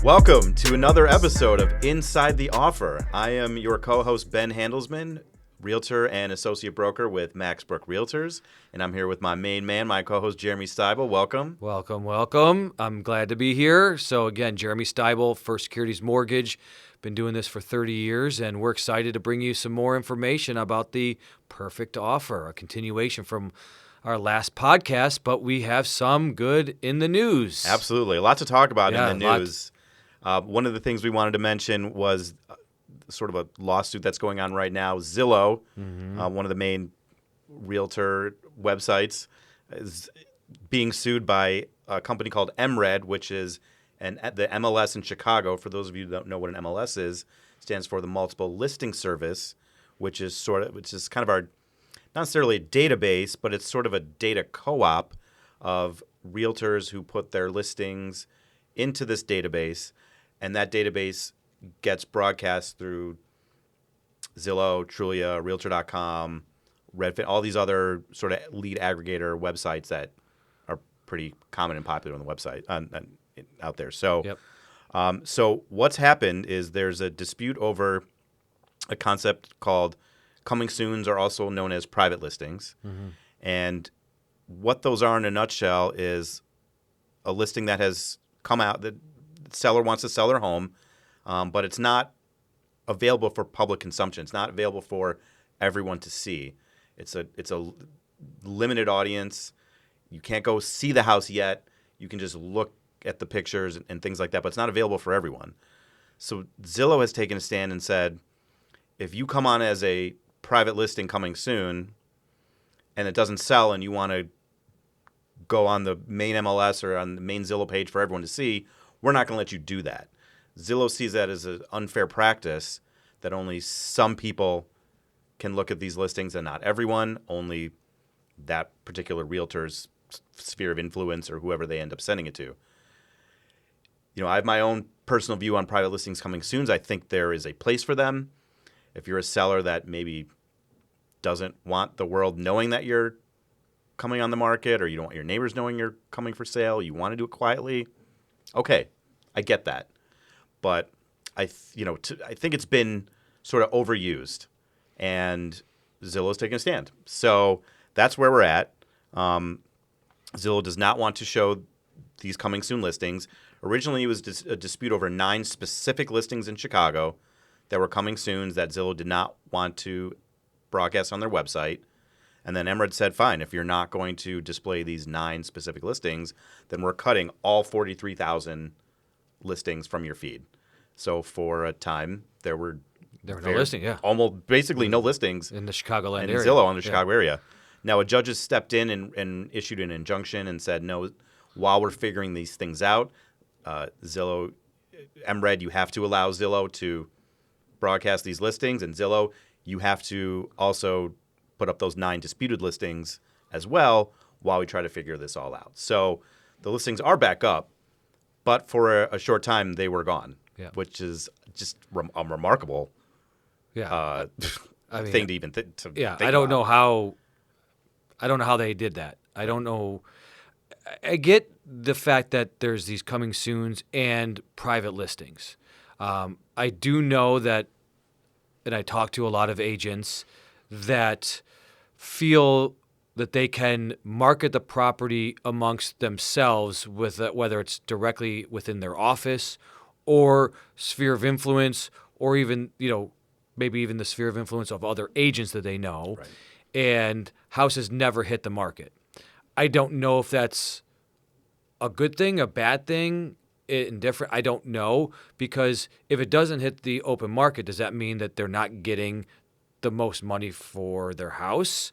Welcome to another episode of Inside the Offer. I am your co-host, Ben Handelsman, realtor and associate broker with Max Brook Realtors, and I'm here with my main man, my co-host, Jeremy Steibel. Welcome. Welcome. I'm glad to be here. So again, Jeremy Steibel, First Securities Mortgage. Been doing this for 30 years, and we're excited to bring you some more information about the perfect offer, a continuation from our last podcast, but we have some good in the news. Absolutely. A lot to talk about in the news. One of the things we wanted to mention was sort of a lawsuit that's going on right now. Zillow, one of the main realtor websites, is being sued by a company called MRED, which is the MLS in Chicago. For those of you who don't know what an MLS is, stands for the Multiple Listing Service, which is kind of our, not necessarily a database, but it's sort of a data co-op of realtors who put their listings into this database, and that database gets broadcast through Zillow, Trulia, Realtor.com, Redfin, all these other sort of lead aggregator websites that are pretty common and popular on the website out there. So, so what's happened is there's a dispute over a concept called coming soons, are also known as private listings. And what those are in a nutshell is a listing that has come out that the seller wants to sell their home, but it's not available for public consumption. It's not available for everyone to see. It's a limited audience. You can't go see the house yet. You can just look at the pictures and things like that, but it's not available for everyone. So Zillow has taken a stand and said, if you come on as a private listing coming soon and it doesn't sell and you want to go on the main MLS or on the main Zillow page for everyone to see, we're not going to let you do that. Zillow sees that as an unfair practice, that only some people can look at these listings and not everyone, only that particular realtor's sphere of influence or whoever they end up sending it to. You know, I have my own personal view on private listings coming soon. I think there is a place for them. If you're a seller that maybe doesn't want the world knowing that you're coming on the market, or you don't want your neighbors knowing you're coming for sale, you want to do it quietly, okay, I get that. But I think it's been sort of overused, and Zillow's taking a stand. So that's where we're at. Zillow does not want to show these coming soon listings. Originally, it was a dispute over 9 specific listings in Chicago that were coming soon that Zillow did not want to broadcast on their website. And then MRED said, fine, if you're not going to display these 9 specific listings, then we're cutting all 43,000 listings from your feed. So for a time, there were no listings, almost basically no listings in the Chicagoland and area. Zillow in the Chicago area. Now, a judge has stepped in and issued an injunction and said, no, while we're figuring these things out, Zillow, MRED, you have to allow Zillow to broadcast these listings, and Zillow, you have to also put up those 9 disputed listings as well while we try to figure this all out. So the listings are back up, but for a short time they were gone, which is just a remarkable thing to even think I don't know how they did that. I don't know. I get the fact that there's these coming soons and private listings. I do know that, and I talk to a lot of agents that feel that they can market the property amongst themselves, with whether it's directly within their office or sphere of influence, or even, maybe even the sphere of influence of other agents that they know. Right. And houses never hit the market. I don't know if that's a good thing, a bad thing, indifferent. I don't know, because if it doesn't hit the open market, does that mean that they're not getting the most money for their house?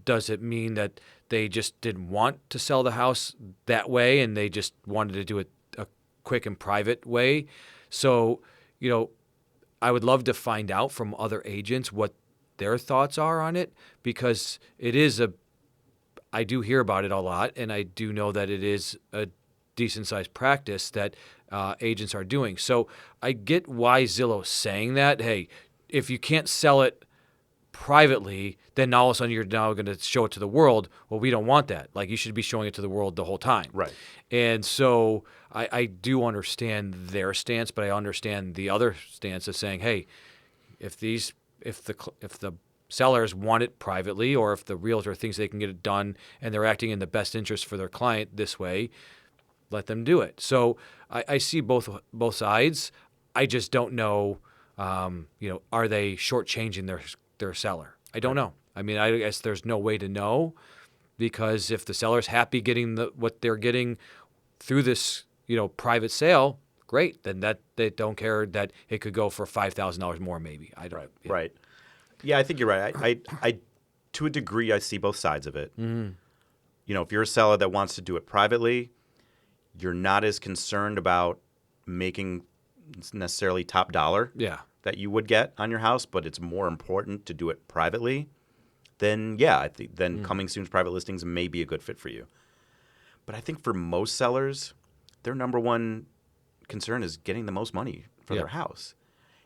Does it mean that they just didn't want to sell the house that way and they just wanted to do it a quick and private way? So, I would love to find out from other agents what their thoughts are on it, because I do hear about it a lot, and I do know that it is a decent sized practice that agents are doing. So I get why Zillow's saying that. Hey, if you can't sell it privately, then all of a sudden you're now going to show it to the world. Well, we don't want that. Like, you should be showing it to the world the whole time. Right. And so I do understand their stance, but I understand the other stance of saying, hey, if the sellers want it privately, or if the realtor thinks they can get it done and they're acting in the best interest for their client this way, let them do it. So I see both sides. I just don't know, are they shortchanging their seller? I don't know. I mean, I guess there's no way to know, because if the seller's happy getting what they're getting through this, private sale, great. Then that they don't care that it could go for $5,000 more, maybe. I don't. Right. Yeah. Right. Yeah, I think you're right. I to a degree, I see both sides of it. Mm-hmm. If you're a seller that wants to do it privately, you're not as concerned about making necessarily top dollar Yeah. that you would get on your house, but it's more important to do it privately. Then I think coming soon's private listings may be a good fit for you. But I think for most sellers, their number one concern is getting the most money for their house.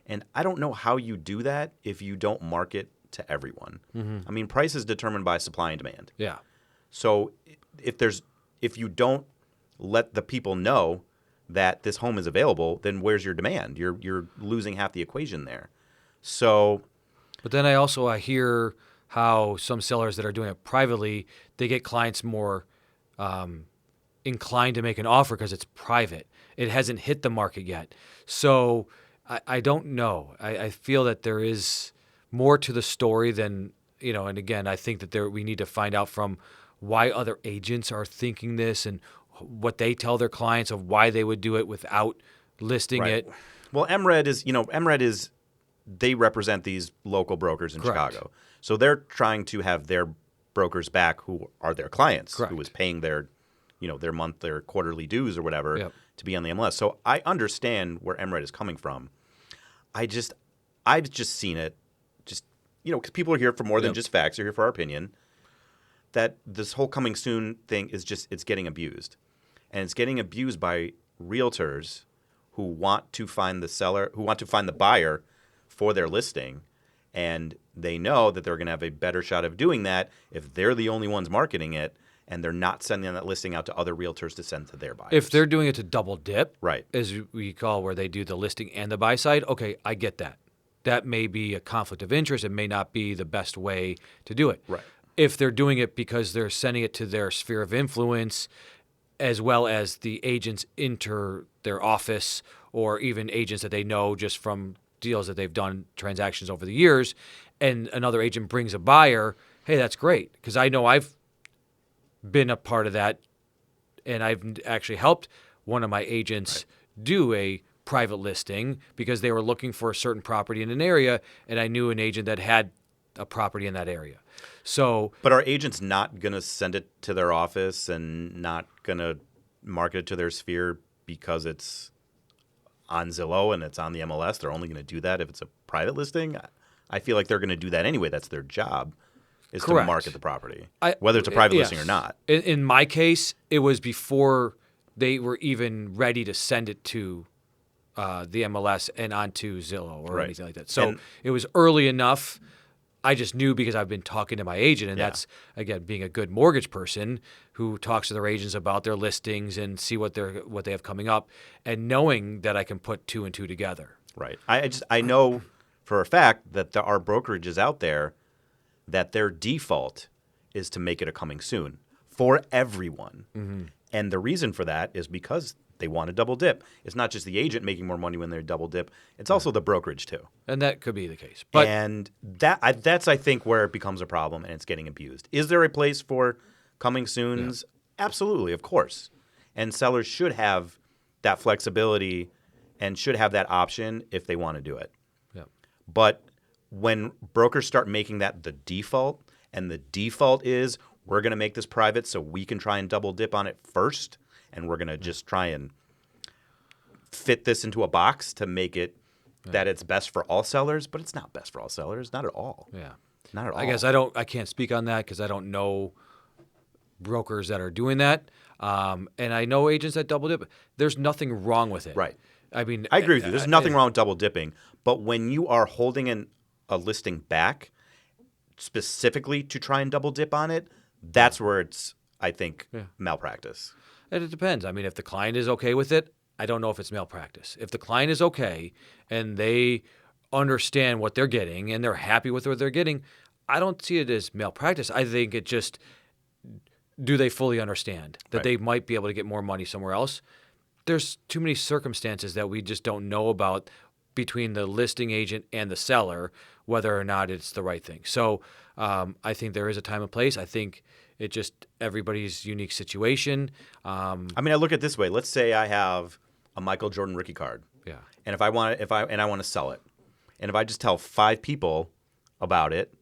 And I don't know how you do that if you don't market to everyone. Mm-hmm. I mean, price is determined by supply and demand. Yeah. So if you don't let the people know that this home is available, then where's your demand? You're losing half the equation there. So, But then I hear how some sellers that are doing it privately, they get clients more inclined to make an offer because it's private. It hasn't hit the market yet. So I don't know. I feel that there is more to the story than, and again, I think that we need to find out from why other agents are thinking this and what they tell their clients of why they would do it without listing it. Well, MRED is they represent these local brokers in Correct. Chicago. So they're trying to have their brokers back who are their clients, Correct. who is paying their quarterly dues or whatever Yep. to be on the MLS. So I understand where MRED is coming from. I've just seen it, because people are here for more than just facts. They're here for our opinion. That this whole coming soon thing is it's getting abused. And it's getting abused by realtors who want to find the buyer for their listing. And they know that they're going to have a better shot of doing that if they're the only ones marketing it and they're not sending that listing out to other realtors to send to their buyers. If they're doing it to double dip, right, as we call where they do the listing and the buy side, okay, I get that. That may be a conflict of interest. It may not be the best way to do it. Right. If they're doing it because they're sending it to their sphere of influence, as well as the agents enter their office, or even agents that they know just from deals that they've done transactions over the years, and another agent brings a buyer, hey, that's great. Because I know I've been a part of that, and I've actually helped one of my agents do a private listing because they were looking for a certain property in an area, and I knew an agent that had a property in that area. So, but are agents not going to send it to their office and not going to market it to their sphere because it's on Zillow and it's on the MLS? They're only going to do that if it's a private listing? I feel like they're going to do that anyway. That's their job, is Correct. to market the property, whether it's a private listing or not. In my case, it was before they were even ready to send it to the MLS and onto Zillow or anything like that. So it was early enough. I just knew because I've been talking to my agent, and that's, again, being a good mortgage person who talks to their agents about their listings and see what they have coming up, and knowing that I can put two and two together. Right. I know for a fact that there are brokerages out there that their default is to make it a coming soon for everyone. Mm-hmm. And the reason for that is because they want to double dip. It's not just the agent making more money when they double dip. It's also the brokerage too. And that could be the case. And that's, I think, where it becomes a problem and it's getting abused. Is there a place for coming soons? Yeah. Absolutely, of course. And sellers should have that flexibility and should have that option if they want to do it. Yeah. But when brokers start making that the default, and the default is we're going to make this private so we can try and double dip on it first, and we're going to just try and fit this into a box to make it that it's best for all sellers, but it's not best for all sellers, not at all. Yeah. Not at all. I guess I can't speak on that because I don't know brokers that are doing that. And I know agents that double dip. There's nothing wrong with it. Right. I mean, I agree with you. There's nothing wrong with double dipping, but when you are holding a listing back specifically to try and double dip on it, that's where it's, I think, malpractice. And it depends. I mean, if the client is okay with it, I don't know if it's malpractice. If the client is okay and they understand what they're getting and they're happy with what they're getting, I don't see it as malpractice. I think it just, do they fully understand that they might be able to get more money somewhere else? There's too many circumstances that we just don't know about between the listing agent and the seller, whether or not it's the right thing. So I think there is a time and place. I think it just everybody's unique situation. I mean, I look at it this way. Let's say I have a Michael Jordan rookie card. Yeah. And I want to sell it. And if I just tell 5 people about it,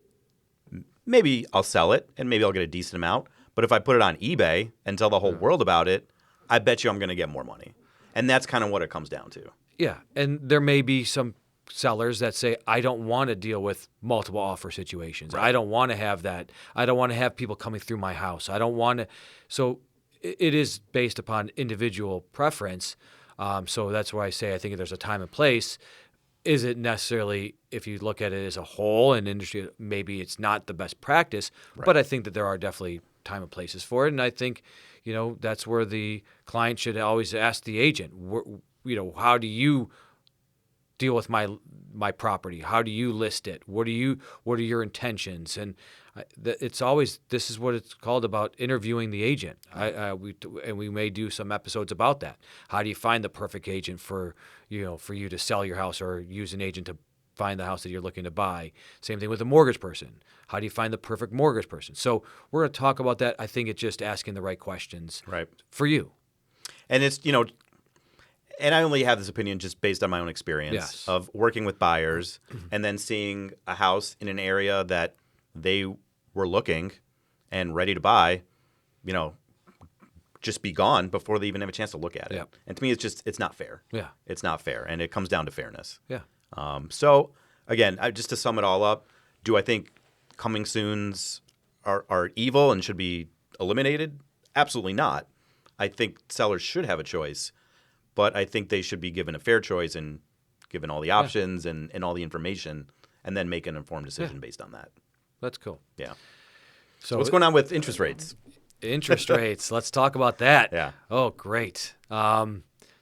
maybe I'll sell it and maybe I'll get a decent amount. But if I put it on eBay and tell the whole world about it, I bet you I'm going to get more money. And that's kind of what it comes down to. Yeah. And there may be some sellers that say, I don't want to deal with multiple offer situations. Right. I don't want to have that. I don't want to have people coming through my house. I don't want to. So it is based upon individual preference. So that's why I say I think there's a time and place. Is it necessarily, if you look at it as a whole in industry, maybe it's not the best practice, but I think that there are definitely time and places for it. And I think, that's where the client should always ask the agent, how do you deal with my property? How do you list it? What are your intentions? And it's always, this is what it's called about interviewing the agent. We may do some episodes about that. How do you find the perfect agent for you to sell your house, or use an agent to find the house that you're looking to buy? Same thing with a mortgage person. How do you find the perfect mortgage person? So we're going to talk about that. I think it's just asking the right questions for you. And it's, and I only have this opinion just based on my own experience of working with buyers and then seeing a house in an area that they were looking and ready to buy, just be gone before they even have a chance to look at it. Yeah. And to me, it's not fair. Yeah. It's not fair. And it comes down to fairness. Yeah. So again, just to sum it all up, do I think coming soons are evil and should be eliminated? Absolutely not. I think sellers should have a choice, but I think they should be given a fair choice and given all the options and all the information, and then make an informed decision based on that. That's cool. Yeah. So what's going on with interest rates? Interest rates. Let's talk about that. Yeah. Oh, great.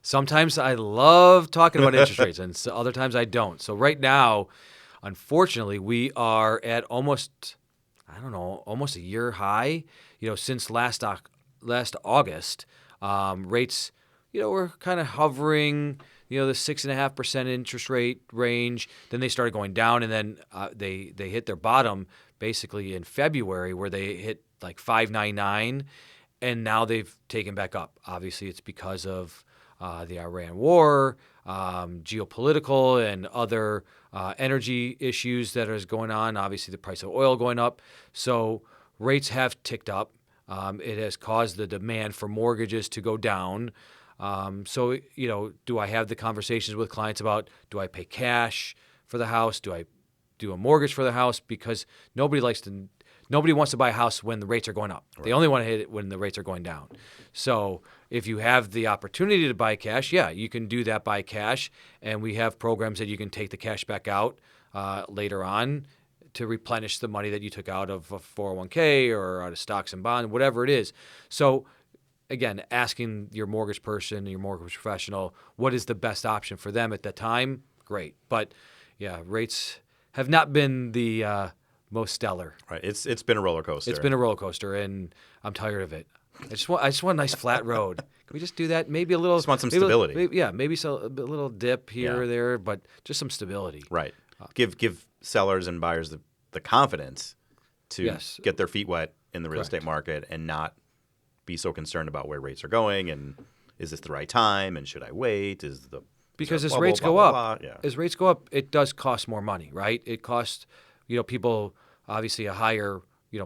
Sometimes I love talking about interest rates, and other times I don't. So right now, unfortunately, we are at almost a year high. Since last August, rates, were kind of hovering, the 6.5% interest rate range. Then they started going down, and then they hit their bottom basically in February, where they hit like 5.99, and now they've taken back up. Obviously, it's because of the Iran war, geopolitical and other energy issues that is going on. Obviously, the price of oil going up. So rates have ticked up. It has caused the demand for mortgages to go down. So, do I have the conversations with clients about, do I pay cash for the house? Do I do a mortgage for the house? Because nobody wants to buy a house when the rates are going up. Right. They only want to hit it when the rates are going down. So if you have the opportunity to buy cash, you can do that by cash. And we have programs that you can take the cash back out later on to replenish the money that you took out of a 401k or out of stocks and bonds, whatever it is. So again, asking your mortgage person, your mortgage professional, what is the best option for them at that time? Great. But rates have not been the most stellar. Right. It's been a roller coaster. It's been a roller coaster, and I'm tired of it. I just want a nice flat road. Can we just do that? Maybe a little. Just want some stability. Maybe a little dip here or there, but just some stability. Right. Give sellers and buyers the confidence to get their feet wet in the real estate market and not be so concerned about where rates are going and is this the right time and should I wait? Because as rates go up, it does cost more money, right? It costs people obviously a higher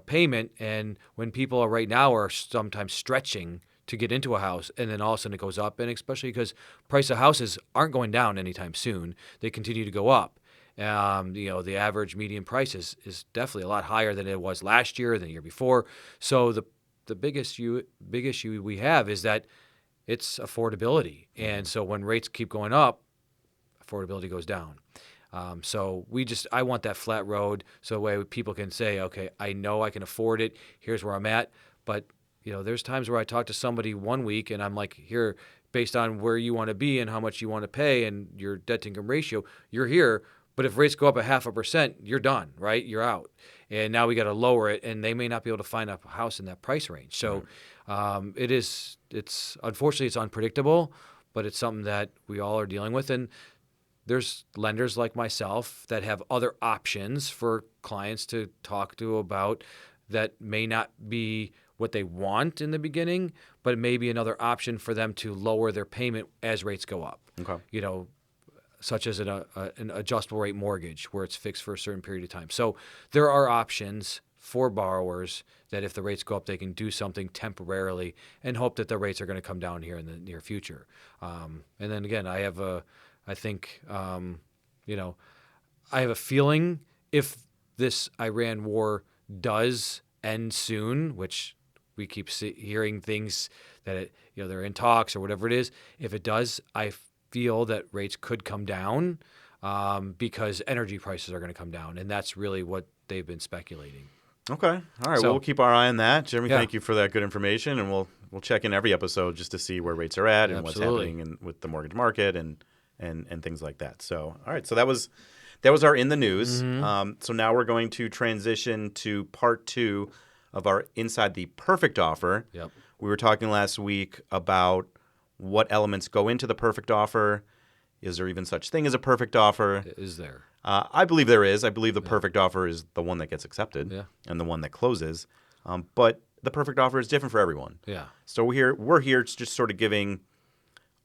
payment, and when people right now are sometimes stretching to get into a house, and then all of a sudden it goes up, and especially because price of houses aren't going down anytime soon, they continue to go up. The average median price is definitely a lot higher than it was last year, than the year before. So the big issue we have is that it's affordability, and so when rates keep going up, affordability goes down. So I want that flat road so that way people can say, okay, I know I can afford it. Here's where I'm at. But, there's times where I talk to somebody one week and I'm like, here, based on where you want to be and how much you want to pay and your debt to income ratio, you're here. But if rates go up 0.5%, you're done, right? You're out. And now we got to lower it, and they may not be able to find a house in that price range. So it's unfortunately, it's unpredictable, but it's something that we all are dealing with. And there's lenders like myself that have other options for clients to talk to about that may not be what they want in the beginning, but it may be another option for them to lower their payment as rates go up. Okay. Such as an adjustable rate mortgage where it's fixed for a certain period of time. So there are options for borrowers that if the rates go up, they can do something temporarily and hope that the rates are going to come down here in the near future. And then again, I have a feeling if this Iran war does end soon, which we keep hearing things that they're in talks or whatever it is. If it does, I feel that rates could come down because energy prices are going to come down, and that's really what they've been speculating. Okay. All right. Well, we'll keep our eye on that. Jeremy, thank you for that good information, and we'll check in every episode just to see where rates are at and what's happening with the mortgage market and things like that. So, all right. So that was our In the News. Mm-hmm. So now we're going to transition to part 2 of our Inside the Perfect Offer. Yep. We were talking last week about what elements go into the perfect offer. Is there even such thing as a perfect offer? Is there? I believe there is. I believe the perfect offer is the one that gets accepted and the one that closes. But the perfect offer is different for everyone. Yeah. So we're here just sort of giving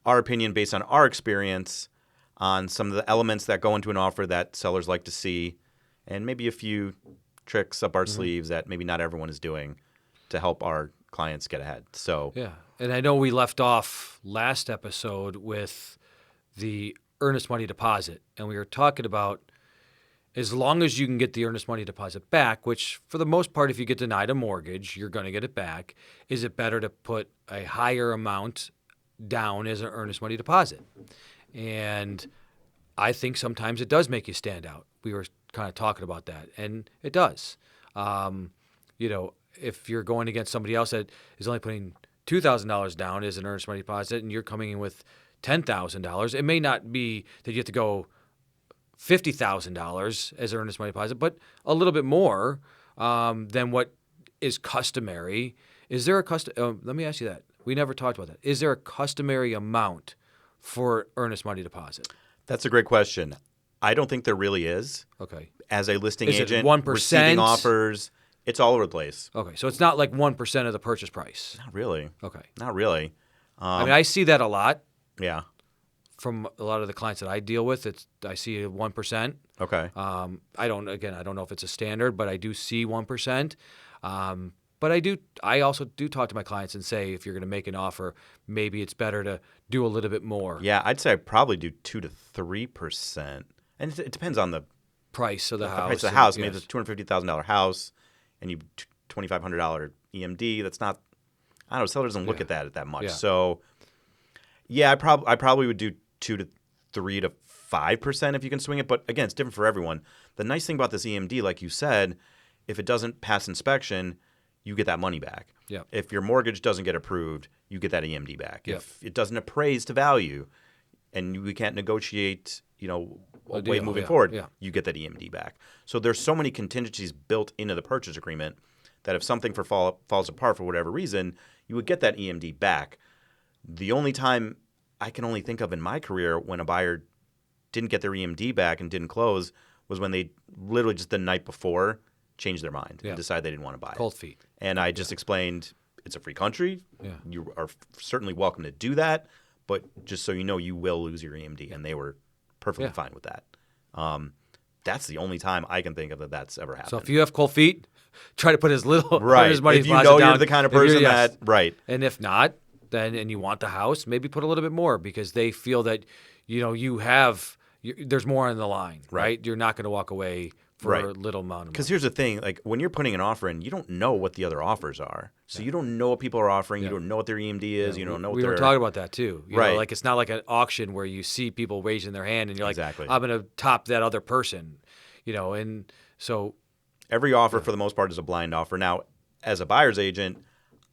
our opinion based on our experience on some of the elements that go into an offer that sellers like to see, and maybe a few tricks up our sleeves that maybe not everyone is doing to help our clients get ahead. So yeah. And I know we left off last episode with the earnest money deposit, and we were talking about as long as you can get the earnest money deposit back, which for the most part, if you get denied a mortgage, you're going to get it back. Is it better to put a higher amount down as an earnest money deposit? And I think sometimes it does make you stand out. We were kind of talking about that, and it does. If you're going against somebody else that is only putting $2,000 down as an earnest money deposit and you're coming in with $10,000, it may not be that you have to go $50,000 as an earnest money deposit, but a little bit more than what is customary. Is there a let me ask you that. We never talked about that. Is there a customary amount for earnest money deposit? That's a great question. I don't think there really is. Okay. As a listing Is agent, it 1%? receiving offers, it's all over the place. Okay, so it's not like 1% of the purchase price. Not really. Okay. Not really. I see that a lot. Yeah. From a lot of the clients that I deal with, I see 1%. Okay. I don't know if it's a standard, but I do see 1%. But I also do talk to my clients and say, if you're going to make an offer, maybe it's better to do a little bit more. Yeah, I'd say I probably do 2 to 3%, and it depends on the price of the house. Price of the house. Maybe it's a $250,000 house, and you $2,500 EMD. That's not. I don't know. Seller doesn't look at that much. Yeah. So, yeah, I probably would do 2 to 3 to 5% if you can swing it. But again, it's different for everyone. The nice thing about this EMD, like you said, if it doesn't pass inspection, you get that money back. Yeah. If your mortgage doesn't get approved, you get that EMD back. Yeah. If it doesn't appraise to value, and we can't negotiate, a way moving forward, you get that EMD back. So there's so many contingencies built into the purchase agreement that if something falls apart for whatever reason, you would get that EMD back. The only time I can only think of in my career when a buyer didn't get their EMD back and didn't close was when they literally just the night before changed their mind and decided they didn't want to buy it. Cold feet. And I just explained it's a free country. Yeah. You are certainly welcome to do that, but just so you know, you will lose your EMD. And they were perfectly fine with that. That's the only time I can think of that's ever happened. So if you have cold feet, try to put as little right. as money if you deposit know down. You're the kind of person that right. And if not, then and you want the house, maybe put a little bit more because they feel that there's more on the line, right? You're not going to walk away for a little amount of money. Because here's the thing, like when you're putting an offer in, you don't know what the other offers are. So you don't know what people are offering. You don't know what their EMD is. You don't know what we were talking about that too. You know, like it's not like an auction where you see people raising their hand and you're like, I'm going to top that other person. You know, and so every offer for the most part is a blind offer. Now, as a buyer's agent,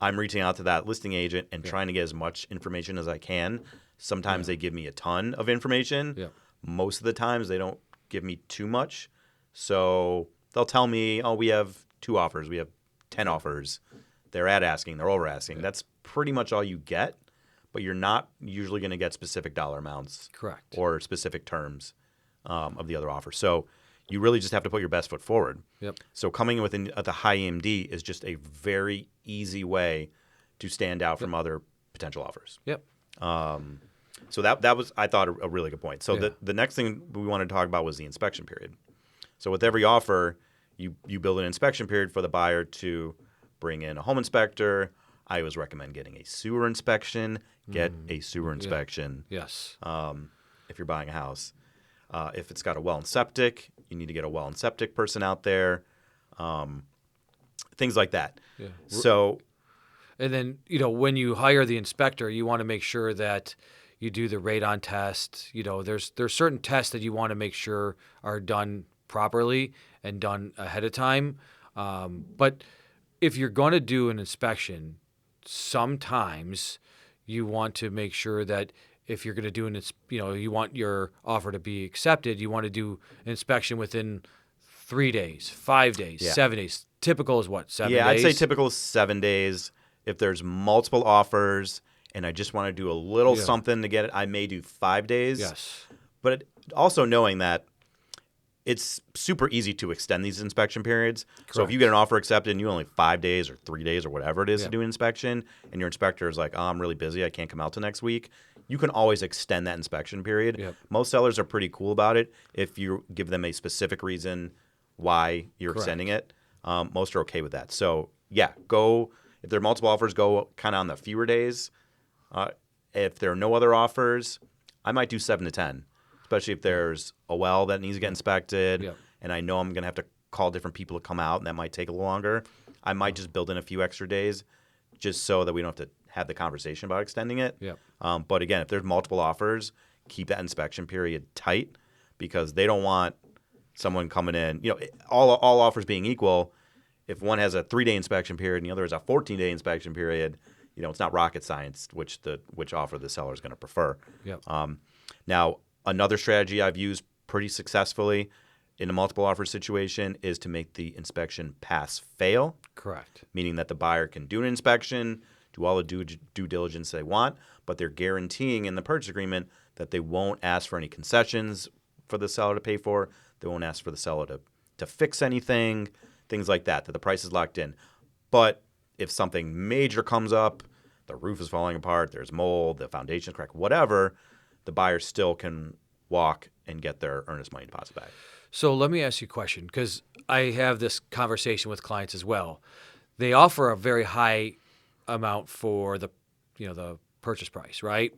I'm reaching out to that listing agent and trying to get as much information as I can. Sometimes they give me a ton of information. Yeah. Most of the times they don't give me too much. So they'll tell me, oh, we have 2 offers. We have 10 offers. They're at asking. They're over asking. Yeah. That's pretty much all you get, but you're not usually going to get specific dollar amounts. Correct. Or specific terms of the other offer. So you really just have to put your best foot forward. Yep. So coming in with the high EMD is just a very easy way to stand out from other potential offers. Yep. So that was, I thought, a really good point. So the next thing we wanted to talk about was the inspection period. So with every offer, you build an inspection period for the buyer to bring in a home inspector. I always recommend getting a sewer inspection. Get a sewer inspection. Yes. If you're buying a house. If it's got a well and septic, you need to get a well and septic person out there. Things like that. Yeah. So, and then, you know, when you hire the inspector, you want to make sure that you do the radon test. You know, there's certain tests that you want to make sure are done properly and done ahead of time. But if you're going to do an inspection, sometimes you want to make sure that if you're going to do you want your offer to be accepted, you want to do an inspection within 3 days, 5 days, 7 days. Typical is what, 7 days? Yeah, I'd say typical is 7 days. If there's multiple offers and I just want to do a little something to get it, I may do 5 days. Yes. But also knowing that it's super easy to extend these inspection periods. Correct. So if you get an offer accepted and you only 5 days or 3 days or whatever it is to do an inspection, and your inspector is like, oh, I'm really busy, I can't come out till next week, you can always extend that inspection period. Yep. Most sellers are pretty cool about it if you give them a specific reason why you're extending it. Most are okay with that. So, go. If there are multiple offers, go kind of on the fewer days. If there are no other offers, I might do 7 to 10. Especially if there's a well that needs to get inspected, and I know I'm going to have to call different people to come out, and that might take a little longer. I might just build in a few extra days just so that we don't have to have the conversation about extending it. But again, if there's multiple offers, keep that inspection period tight because they don't want someone coming in. You know, all offers being equal, if one has a 3-day inspection period and the other has a 14-day inspection period, you know, it's not rocket science which offer the seller is going to prefer. Now, another strategy I've used pretty successfully in a multiple offer situation is to make the inspection pass-fail. Correct. Meaning that the buyer can do an inspection, do all the due diligence they want, but they're guaranteeing in the purchase agreement that they won't ask for any concessions for the seller to pay for. They won't ask for the seller to fix anything, things like that the price is locked in. But if something major comes up, the roof is falling apart, there's mold, the foundation's cracked, whatever, the buyer still can walk and get their earnest money deposit back. So let me ask you a question because I have this conversation with clients as well. They offer a very high amount for the purchase price, right?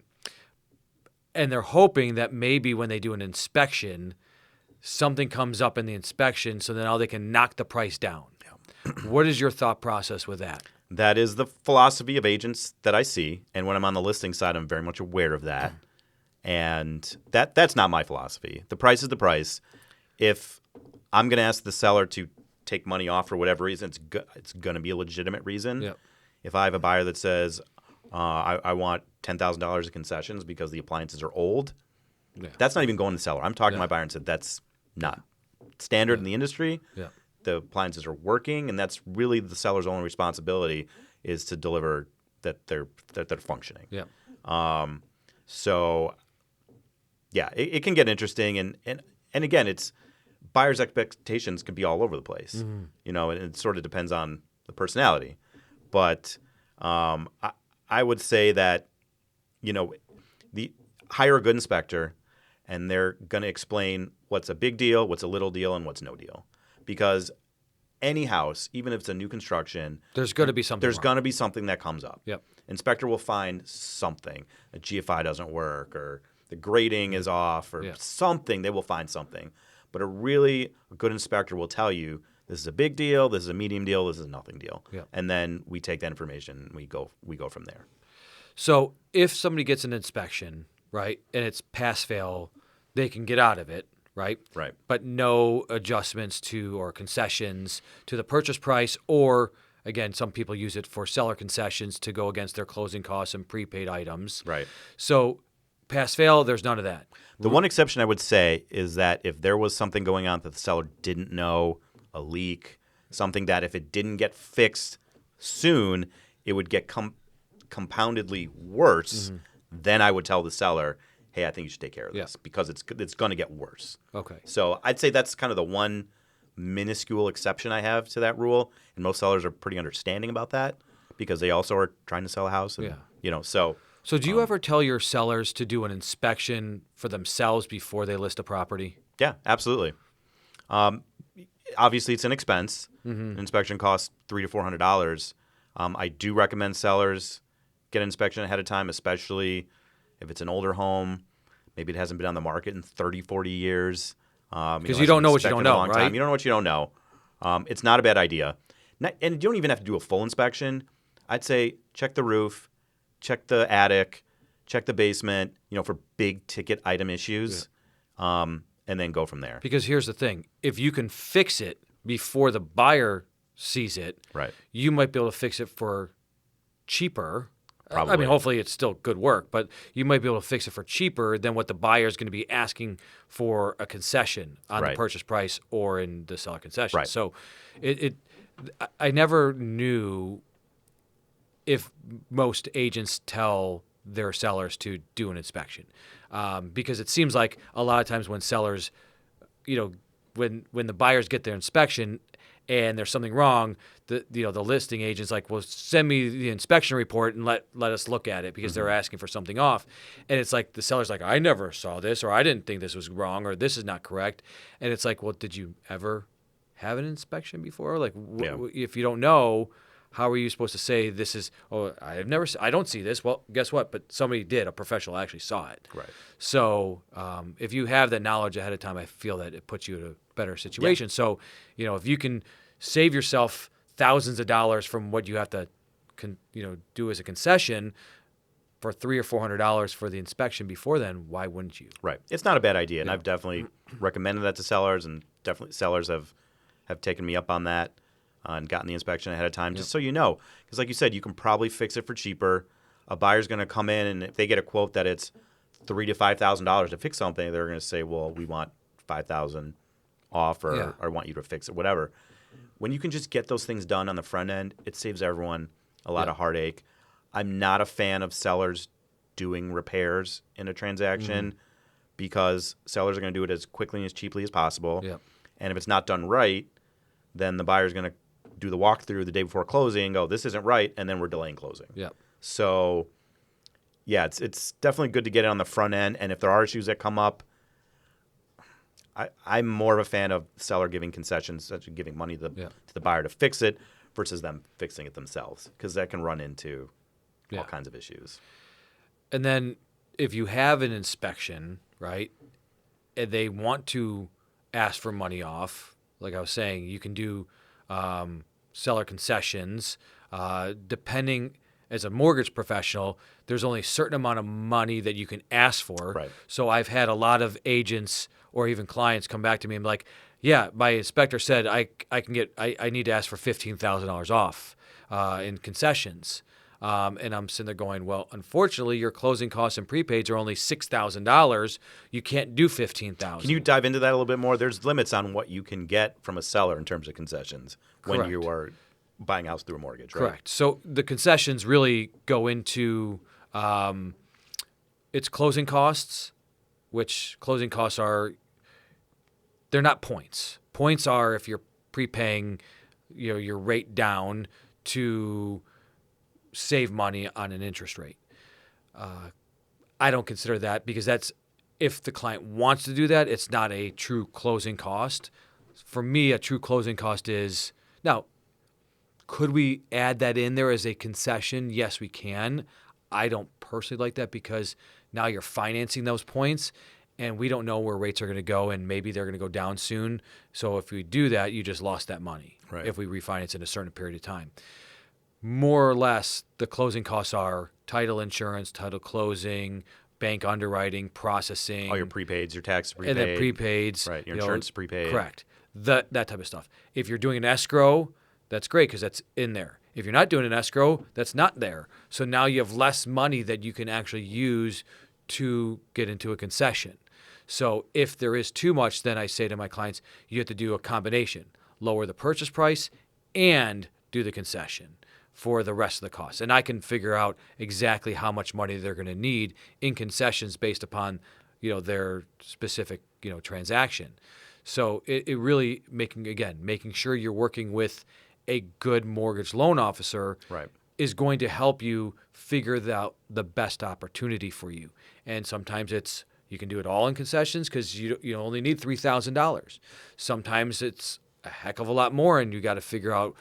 And they're hoping that maybe when they do an inspection, something comes up in the inspection so then now they can knock the price down. What is your thought process with that? That is the philosophy of agents that I see. And when I'm on the listing side, I'm very much aware of that. And that's not my philosophy. The price is the price. If I'm going to ask the seller to take money off for whatever reason, it's going to be a legitimate reason. Yep. If I have a buyer that says, I want $10,000 of concessions because the appliances are old, that's not even going to the seller. I'm talking to my buyer and said that's not standard in the industry. The appliances are working, and that's really the seller's only responsibility is to deliver that they're functioning. So, it can get interesting, and again, it's buyers' expectations can be all over the place, you know, and it sort of depends on the personality. But I would say that, you know, hire a good inspector, and they're going to explain what's a big deal, what's a little deal, and what's no deal. Because any house, even if it's a new construction, there's going to be something. There's going to be something that comes up. Inspector will find something. A GFI doesn't work, or the grading is off, or something. They will find something. But a good inspector will tell you this is a big deal, this is a medium deal, this is a nothing deal. Yeah. And then we take that information and we go from there. So if somebody gets an inspection, right, and it's pass-fail, they can get out of it, right? Right. But no adjustments to or concessions to the purchase price, or, again, some people use it for seller concessions to go against their closing costs and prepaid items. Right. So pass-fail, there's none of that. The one exception I would say is that if there was something going on that the seller didn't know, a leak, something that if it didn't get fixed soon, it would get compoundedly worse, then I would tell the seller, hey, I think you should take care of this because it's going to get worse. Okay. So I'd say that's kind of the one minuscule exception I have to that rule, and most sellers are pretty understanding about that because they also are trying to sell a house. And, So do you ever tell your sellers to do an inspection for themselves before they list a property? Yeah, absolutely. Obviously, it's an expense. An inspection costs $300 to $400. I do recommend sellers get an inspection ahead of time, especially if it's an older home. Maybe it hasn't been on the market in 30, 40 years. Because you don't know what you don't know, right? You don't know what you don't know. It's not a bad idea. And you don't even have to do a full inspection. I'd say check the roof, check the attic, check the basement, for big ticket item issues, and then go from there. Because here's the thing. If you can fix it before the buyer sees it, right, you might be able to fix it for cheaper. Probably. I mean, hopefully it's still good work, but you might be able to fix it for cheaper than what the buyer is going to be asking for a concession on the purchase price or in the seller concession. Right. So I never knew if most agents tell their sellers to do an inspection, because it seems like a lot of times when sellers, when the buyers get their inspection and there's something wrong, the listing agent's like, well, send me the inspection report and let us look at it because they're asking for something off. And it's like the seller's like, I never saw this, or I didn't think this was wrong, or this is not correct. And it's like, well, did you ever have an inspection before? Like, if you don't know, how are you supposed to say this is, I don't see this. Well, guess what? But somebody did. A professional actually saw it. Right. So if you have that knowledge ahead of time, I feel that it puts you in a better situation. Yeah. So, if you can save yourself thousands of dollars from what you have to, do as a concession for $300 or $400 for the inspection before then, why wouldn't you? Right. It's not a bad idea, and I've definitely recommended that to sellers, and definitely sellers have taken me up on that. And gotten the inspection ahead of time, just so you know. Because like you said, you can probably fix it for cheaper. A buyer's going to come in, and if they get a quote that it's $3,000 to $5,000 to fix something, they're going to say, well, we want $5,000 off or want you to fix it, whatever. When you can just get those things done on the front end, it saves everyone a lot of heartache. I'm not a fan of sellers doing repairs in a transaction because sellers are going to do it as quickly and as cheaply as possible. Yeah. And if it's not done right, then the buyer's going to do the walkthrough the day before closing and go, this isn't right, and then we're delaying closing. Yeah. So, yeah, it's definitely good to get it on the front end, and if there are issues that come up, I'm more of a fan of seller giving concessions, such as giving money to the buyer to fix it versus them fixing it themselves, because that can run into all kinds of issues. And then if you have an inspection, right, and they want to ask for money off, like I was saying, you can do seller concessions. Depending, as a mortgage professional, there's only a certain amount of money that you can ask for. Right. So I've had a lot of agents or even clients come back to me and be like, yeah, my inspector said I need to ask for $15,000 off in concessions. And I'm sitting there going, well, unfortunately, your closing costs and prepaids are only $6,000. You can't do $15,000. Can you dive into that a little bit more? There's limits on what you can get from a seller in terms of concessions when you are buying a house through a mortgage, right? Correct. So the concessions really go into its closing costs, which closing costs are, they're not points. Points are if you're prepaying your rate down to save money on an interest rate. I don't consider that because that's, if the client wants to do that, it's not a true closing cost. For me, a true closing cost is, now, could we add that in there as a concession? Yes, we can. I don't personally like that because now you're financing those points, and we don't know where rates are going to go, and maybe they're going to go down soon. So if we do that, you just lost that money if we refinance in a certain period of time. More or less, the closing costs are title insurance, title closing, bank underwriting, processing. All your prepaids, your tax prepaid. And then prepaids. Right, your insurance prepaid. Correct. That type of stuff. If you're doing an escrow, that's great because that's in there. If you're not doing an escrow, that's not there. So now you have less money that you can actually use to get into a concession. So if there is too much, then I say to my clients, you have to do a combination. Lower the purchase price and do the concession for the rest of the costs. And I can figure out exactly how much money they're going to need in concessions based upon, their specific, transaction. So it really making sure you're working with a good mortgage loan officer is going to help you figure out the best opportunity for you. And sometimes you can do it all in concessions because you only need $3,000. Sometimes it's a heck of a lot more, and you got to figure out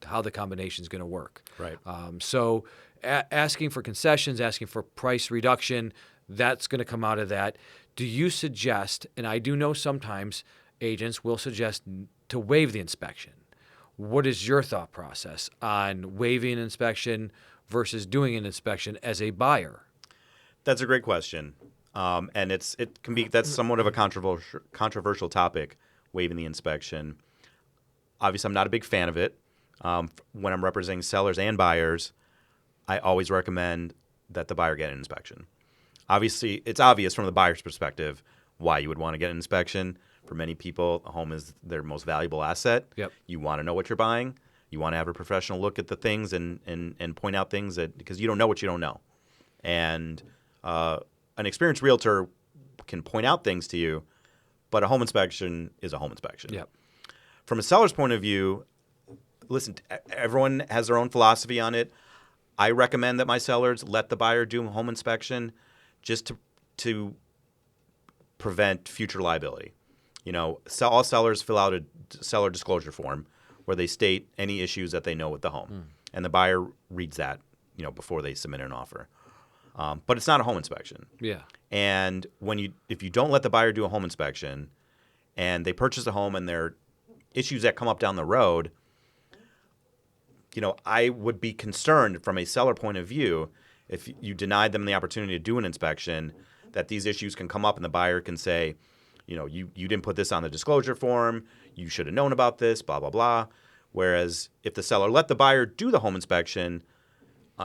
how the combination is going to work. Right. So asking for concessions, asking for price reduction, that's going to come out of that. Do you suggest, and I do know sometimes agents will suggest to waive the inspection. What is your thought process on waiving an inspection versus doing an inspection as a buyer? That's a great question. And that's somewhat of a controversial topic, waiving the inspection. Obviously, I'm not a big fan of it. When I'm representing sellers and buyers, I always recommend that the buyer get an inspection. Obviously, it's obvious from the buyer's perspective why you would want to get an inspection. For many people, a home is their most valuable asset. Yep. You want to know what you're buying. You want to have a professional look at the things and point out things because you don't know what you don't know. And an experienced realtor can point out things to you, but a home inspection is a home inspection. Yep. From a seller's point of view, listen, everyone has their own philosophy on it. I recommend that my sellers let the buyer do a home inspection just to prevent future liability. All sellers fill out a seller disclosure form where they state any issues that they know with the home. And the buyer reads that, before they submit an offer. But it's not a home inspection. Yeah. And if you don't let the buyer do a home inspection and they purchase a home and there are issues that come up down the road, I would be concerned from a seller point of view if you denied them the opportunity to do an inspection, that these issues can come up and the buyer can say, you didn't put this on the disclosure form, you should have known about this, blah, blah, blah. Whereas if the seller let the buyer do the home inspection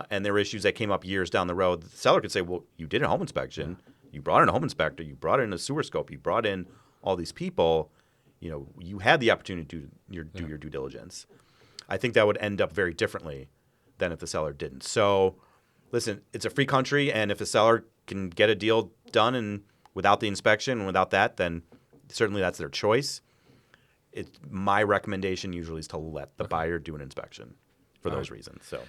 and there are issues that came up years down the road, the seller could say, well, you did a home inspection, you brought in a home inspector, you brought in a sewer scope, you brought in all these people, you had the opportunity to do your due diligence. I think that would end up very differently than if the seller didn't. So, listen, it's a free country, and if a seller can get a deal done and without the inspection and without that, then certainly that's their choice. My recommendation usually is to let the buyer do an inspection for those reasons. So,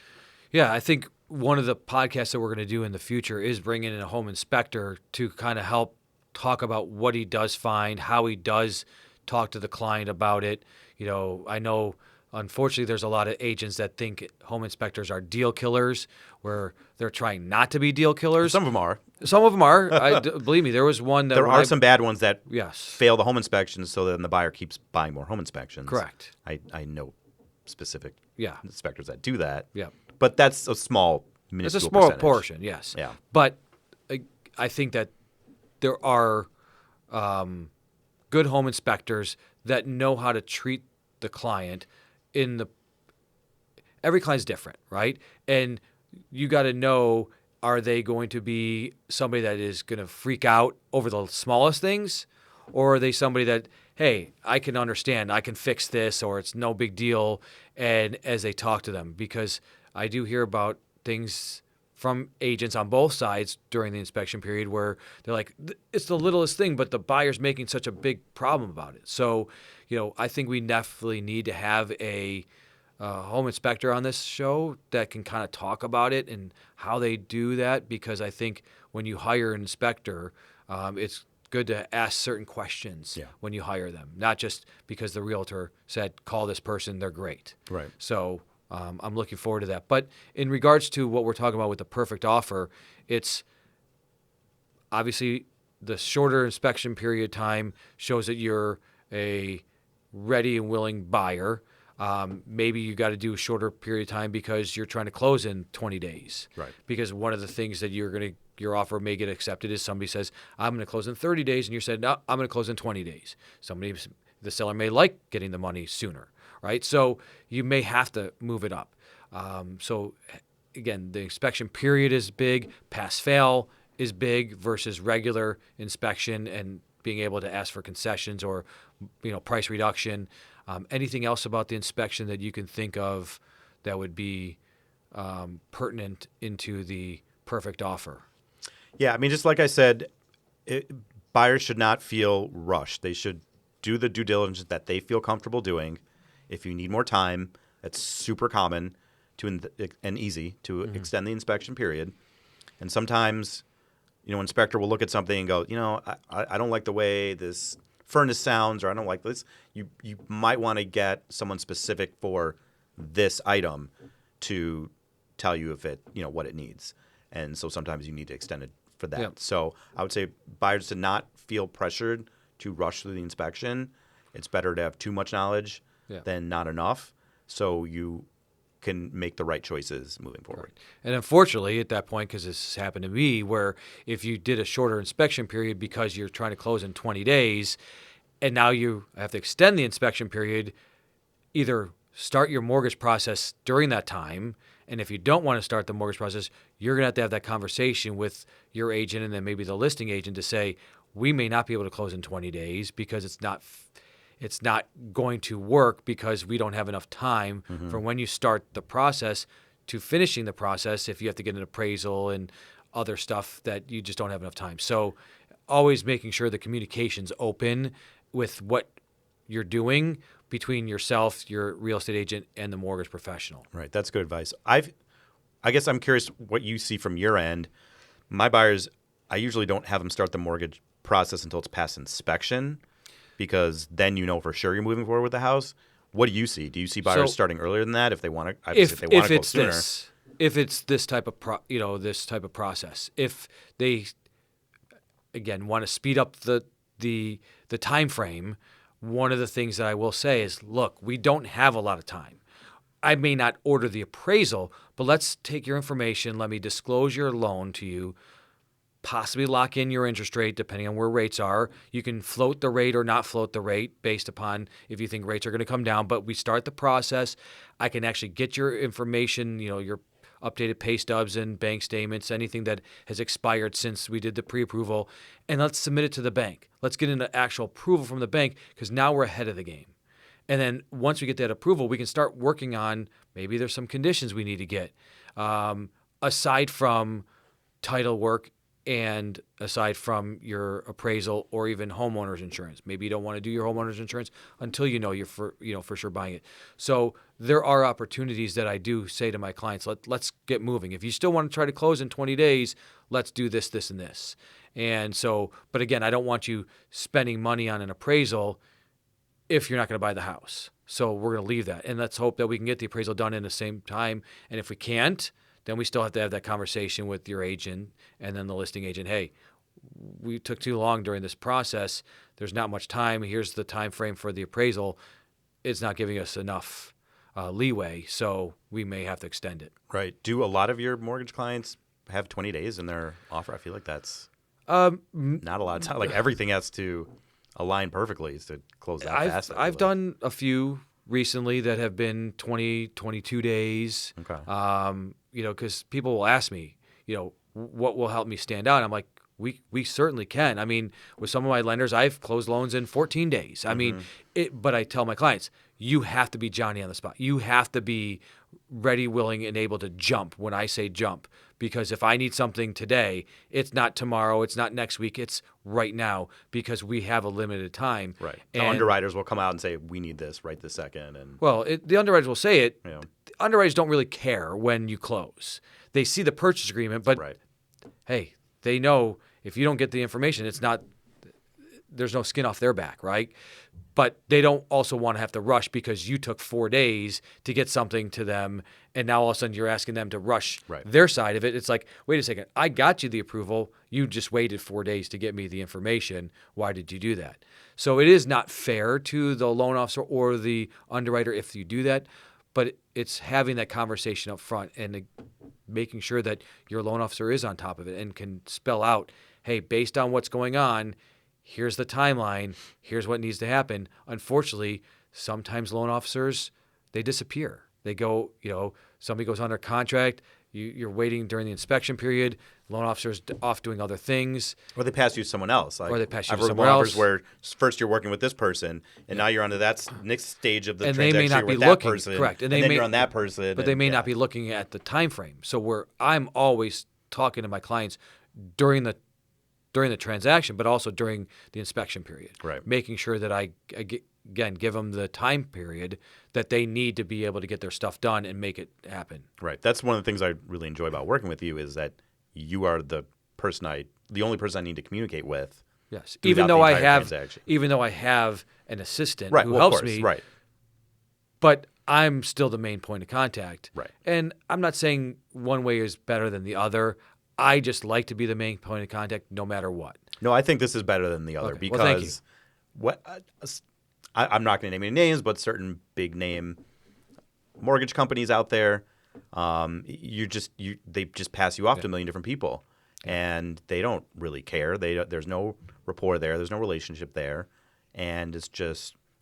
yeah, I think one of the podcasts that we're going to do in the future is bringing in a home inspector to kind of help talk about what he does find, how he does talk to the client about it. I know, unfortunately, there's a lot of agents that think home inspectors are deal killers, where they're trying not to be deal killers. Some of them are. Some of them are. Believe me, there was one that... There are some bad ones that Yes. fail the home inspections, so then the buyer keeps buying more home inspections. Correct. I know specific Yeah. inspectors that do that. Yeah. But that's a small, minuscule It's a small percentage. portion, yes. Yeah. But I think that there are good home inspectors that know how to treat the client every client's different, right? And you got to know, are they going to be somebody that is going to freak out over the smallest things? Or are they somebody that, hey, I can understand, I can fix this, or it's no big deal, and as they talk to them? Because I do hear about things from agents on both sides during the inspection period where they're like, it's the littlest thing, but the buyer's making such a big problem about it. So, I think we definitely need to have a home inspector on this show that can kind of talk about it and how they do that, because I think when you hire an inspector, it's good to ask certain questions when you hire them, not just because the realtor said, call this person, they're great. Right. So I'm looking forward to that. But in regards to what we're talking about with the perfect offer, it's obviously the shorter inspection period time shows that you're a ready and willing buyer. Maybe you got to do a shorter period of time because you're trying to close in 20 days. Right. Because one of the things that your offer may get accepted is somebody says, I'm going to close in 30 days. And you said, no, I'm going to close in 20 days. The seller may like getting the money sooner, right? So you may have to move it up. So again, the inspection period is big. Pass fail is big versus regular inspection and being able to ask for concessions or, price reduction. Anything else about the inspection that you can think of that would be pertinent into the perfect offer? Yeah, I mean, just like I said, buyers should not feel rushed. They should do the due diligence that they feel comfortable doing. If you need more time, that's super common and easy to extend the inspection period. And sometimes, inspector will look at something and go, I don't like the way this furnace sounds, or I don't like this. You might want to get someone specific for this item to tell you if it, what it needs. And so sometimes you need to extend it for that. Yep. So I would say buyers to not feel pressured to rush through the inspection. It's better to have too much knowledge than not enough, so you can make the right choices moving forward. Right. And unfortunately, at that point, because this has happened to me, where if you did a shorter inspection period because you're trying to close in 20 days, and now you have to extend the inspection period, either start your mortgage process during that time, and if you don't want to start the mortgage process, you're going to have that conversation with your agent and then maybe the listing agent to say, we may not be able to close in 20 days because it's not going to work because we don't have enough time from when you start the process to finishing the process if you have to get an appraisal and other stuff that you just don't have enough time. So always making sure the communication's open with what you're doing between yourself, your real estate agent, and the mortgage professional. Right. That's good advice. I guess I'm curious what you see from your end. My buyers, I usually don't have them start the mortgage process until it's past inspection, because then for sure you're moving forward with the house. What do you see? Do you see buyers starting earlier than that if they want to? If they want to close sooner. If it's this type of this type of process, if they again want to speed up the time frame, one of the things that I will say is, look, we don't have a lot of time. I may not order the appraisal, but let's take your information. Let me disclose your loan to you. Possibly lock in your interest rate depending on where rates are. You can float the rate or not float the rate based upon if you think rates are going to come down. But we start the process. I can actually get your information, your updated pay stubs and bank statements, anything that has expired since we did the pre-approval, and let's submit it to the bank. Let's get an actual approval from the bank because now we're ahead of the game. And then once we get that approval, we can start working on maybe there's some conditions we need to get aside from title work and aside from your appraisal or even homeowner's insurance. Maybe you don't want to do your homeowner's insurance until you're for sure buying it. So there are opportunities that I do say to my clients, let's get moving. If you still want to try to close in 20 days, let's do this, this, and this. And so, but again, I don't want you spending money on an appraisal if you're not going to buy the house. So we're going to leave that. And let's hope that we can get the appraisal done in the same time. And if we can't, then we still have to have that conversation with your agent and then the listing agent. Hey, we took too long during this process. There's not much time. Here's the time frame for the appraisal. It's not giving us enough leeway, so we may have to extend it. Right. Do a lot of your mortgage clients have 20 days in their offer? I feel like that's not a lot of time. Like everything has to align perfectly to close that fast. I've done a few recently that have been 20, 22 days. Okay. Because people will ask me, what will help me stand out? I'm like, we certainly can. I mean, with some of my lenders, I've closed loans in 14 days. I mean, but I tell my clients, you have to be Johnny on the spot. You have to be ready, willing, and able to jump when I say jump. Because if I need something today, it's not tomorrow, it's not next week, it's right now because we have a limited time. Right. The underwriters will come out and say, we need this right this second. And the underwriters will say it. The underwriters don't really care when you close. They see the purchase agreement, but hey, they know if you don't get the information, there's no skin off their back, right? But they don't also want to have to rush because you took 4 days to get something to them, and now all of a sudden you're asking them to rush their side of it. It's like, wait a second, I got you the approval. You just waited 4 days to get me the information. Why did you do that? So it is not fair to the loan officer or the underwriter if you do that, but it's having that conversation up front and making sure that your loan officer is on top of it and can spell out, hey, based on what's going on, here's the timeline, here's what needs to happen. Unfortunately, sometimes loan officers, they disappear. They go, somebody goes under contract, you're waiting during the inspection period, loan officer's off doing other things. Or they pass you to someone else. Or they pass you I've to heard someone loan else. offers where first you're working with this person, and now you're on to that next stage of the transaction. They may not be with looking, that person, correct. And then you're on that person. But they may not be looking at the time frame. So I'm always talking to my clients during the transaction, but also during the inspection period. Right. Making sure that I again, give them the time period that they need to be able to get their stuff done and make it happen. Right. That's one of the things I really enjoy about working with you is that you are the only person I need to communicate with. Yes. Even though I have an assistant who helps me. Right. But I'm still the main point of contact. Right. And I'm not saying one way is better than the other. I just like to be the main point of contact no matter what. No, I think this is better than the other because I'm not going to name any names, but certain big name mortgage companies out there, they just pass you off to a million different people, and they don't really care. There's no rapport there. There's no relationship there, and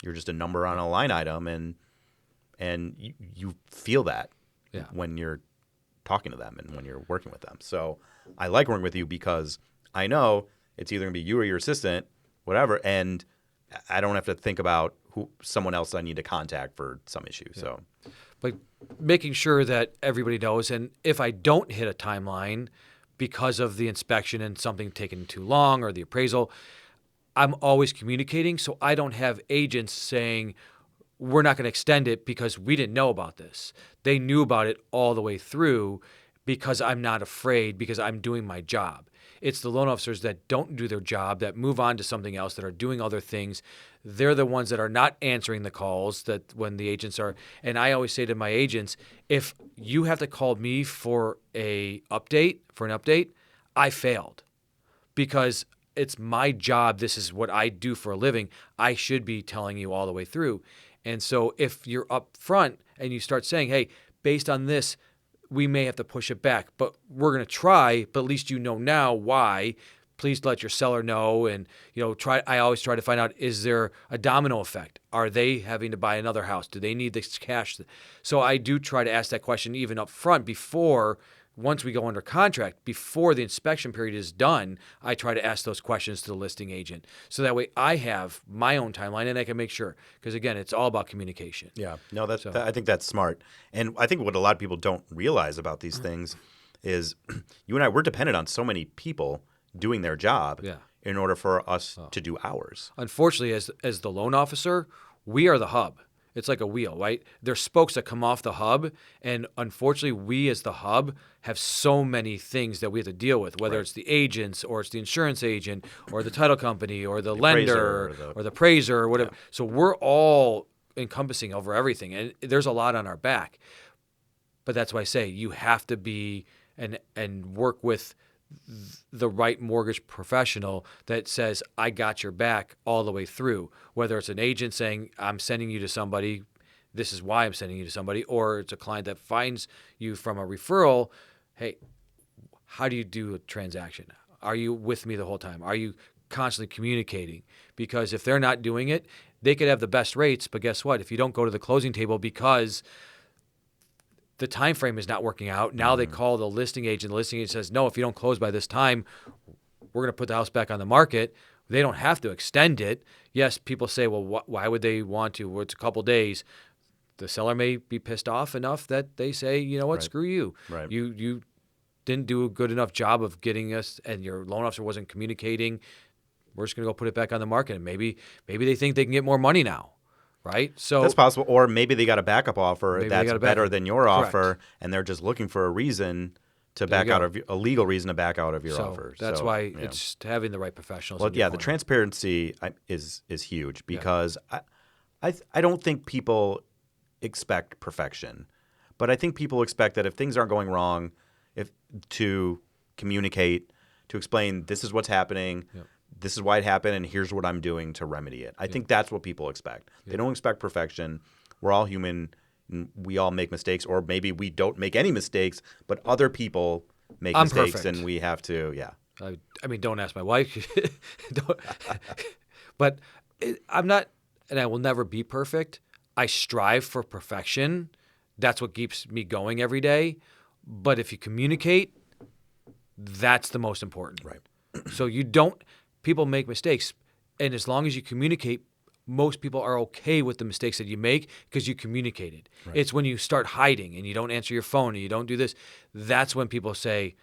you're just a number on a line item, and you feel that when you're talking to them and when you're working with them. So I like working with you because I know it's either going to be you or your assistant, whatever, and I don't have to think about someone else I need to contact for some issue. Yeah. So, but making sure that everybody knows, and if I don't hit a timeline because of the inspection and something taking too long or the appraisal, I'm always communicating so I don't have agents saying, we're not going to extend it because we didn't know about this. They knew about it all the way through because I'm not afraid, because I'm doing my job. It's the loan officers that don't do their job, that move on to something else, that are doing other things. They're the ones that are not answering the calls that when the agents are. And I always say to my agents, if you have to call me for an update, I failed because it's my job. This is what I do for a living. I should be telling you all the way through. And so if you're up front and you start saying, hey, based on this, we may have to push it back, but we're going to try, but at least you know now why. Please let your seller know. And, I always try to find out, is there a domino effect? Are they having to buy another house? Do they need this cash? So I do try to ask that question even up front once we go under contract, before the inspection period is done. I try to ask those questions to the listing agent. So that way I have my own timeline and I can make sure. Because, again, it's all about communication. Yeah. No, I think that's smart. And I think what a lot of people don't realize about these things is you and I, we're dependent on so many people doing their job in order for us to do ours. Unfortunately, as the loan officer, we are the hub. It's like a wheel, right? There's spokes that come off the hub, and unfortunately, we as the hub have so many things that we have to deal with, whether it's the agents or it's the insurance agent or the title company or the lender or the appraiser or whatever. Yeah. So we're all encompassing over everything, and there's a lot on our back. But that's why I say you have to be and work with the right mortgage professional that says, I got your back all the way through, whether it's an agent saying, I'm sending you to somebody, this is why I'm sending you to somebody, or it's a client that finds you from a referral. Hey, how do you do a transaction? Are you with me the whole time? Are you constantly communicating? Because if they're not doing it, they could have the best rates, but guess what? If you don't go to the closing table because the time frame is not working out. Now they call the listing agent. The listing agent says, no, if you don't close by this time, we're going to put the house back on the market. They don't have to extend it. Yes, people say, well, why would they want to? Well, it's a couple days. The seller may be pissed off enough that they say, you know what, screw you. Right. You didn't do a good enough job of getting us, and your loan officer wasn't communicating. We're just going to go put it back on the market. And maybe they think they can get more money now. Right? So that's possible. Or maybe they got a backup offer that's better than your offer, and they're just looking for a reason to back out of a legal reason to back out of your offer. That's why it's having the right professionals. Well, the transparency is huge because I don't think people expect perfection, but I think people expect that if things aren't going wrong, to communicate, to explain this is what's happening, this is why it happened, and here's what I'm doing to remedy it. I think that's what people expect. They don't expect perfection. We're all human. We all make mistakes, or maybe we don't make any mistakes, but other people make mistakes, perfect. And we have to, I mean, don't ask my wife. But I'm not, and I will never be perfect. I strive for perfection. That's what keeps me going every day. But if you communicate, that's the most important. Right. So people make mistakes. And as long as you communicate, most people are okay with the mistakes that you make because you communicated. Right. It's when you start hiding and you don't answer your phone and you don't do this, that's when people say,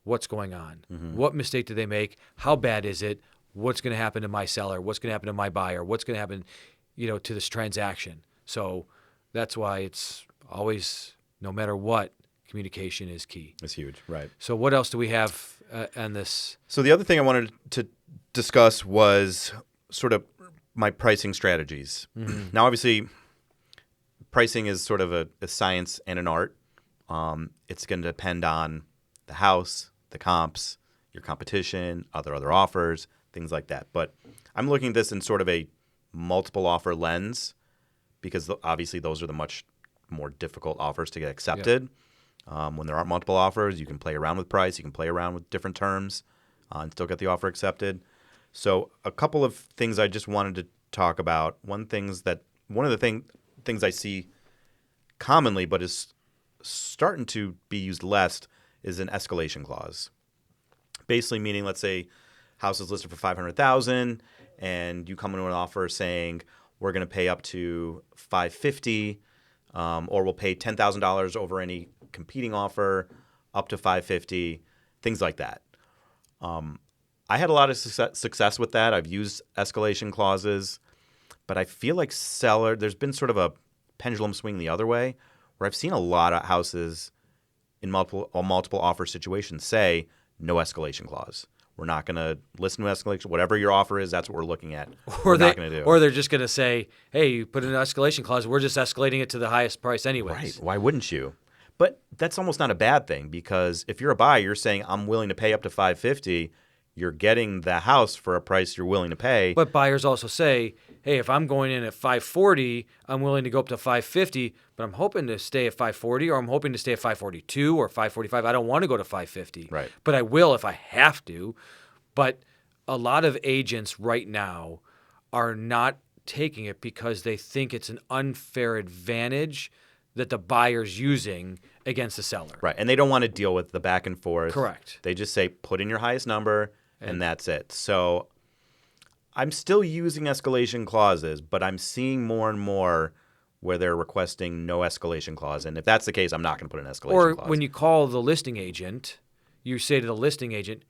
what's going on? Mm-hmm. What mistake did they make? How bad is it? What's going to happen to my seller? What's going to happen to my buyer? What's going to happen, to this transaction? So that's why it's always, no matter what, communication is key. It's huge, right. So what else do we have on this? So the other thing I wanted to discuss was sort of my pricing strategies. Mm-hmm. Now, obviously, pricing is sort of a science and an art. It's going to depend on the house, the comps, your competition, other offers, things like that. But I'm looking at this in sort of a multiple offer lens because obviously those are the much more difficult offers to get accepted. Yep. When there aren't multiple offers, you can play around with price, you can play around with different terms and still get the offer accepted. So a couple of things I just wanted to talk about. One of the things I see commonly but is starting to be used less is an escalation clause. Basically meaning, let's say house is listed for $500,000 and you come into an offer saying we're going to pay up to $550,000 or we'll pay $10,000 over any competing offer up to $550,000, things like that. I had a lot of success with that. I've used escalation clauses, but I feel like there's been sort of a pendulum swing the other way, where I've seen a lot of houses in multiple offer situations say no escalation clause. We're not going to listen to escalation. Whatever your offer is, that's what we're looking at. We're not going to do. Or they're just going to say, hey, you put in an escalation clause. We're just escalating it to the highest price anyways. Right. Why wouldn't you? But that's almost not a bad thing, because if you're a buyer, you're saying I'm willing to pay up to $550,000. You're getting the house for a price you're willing to pay. But buyers also say, hey, if I'm going in at $540,000, I'm willing to go up to $550,000, but I'm hoping to stay at $540,000, or I'm hoping to stay at $542,000 or $545,000. I don't want to go to $550,000. Right. But I will if I have to. But a lot of agents right now are not taking it because they think it's an unfair advantage that the buyer's using against the seller. Right. And they don't want to deal with the back and forth. Correct. They just say, put in your highest number, and that's it. So I'm still using escalation clauses, but I'm seeing more and more where they're requesting no escalation clause. And if that's the case, I'm not going to put an escalation clause. Or when you call the listing agent, you say to the listing agent,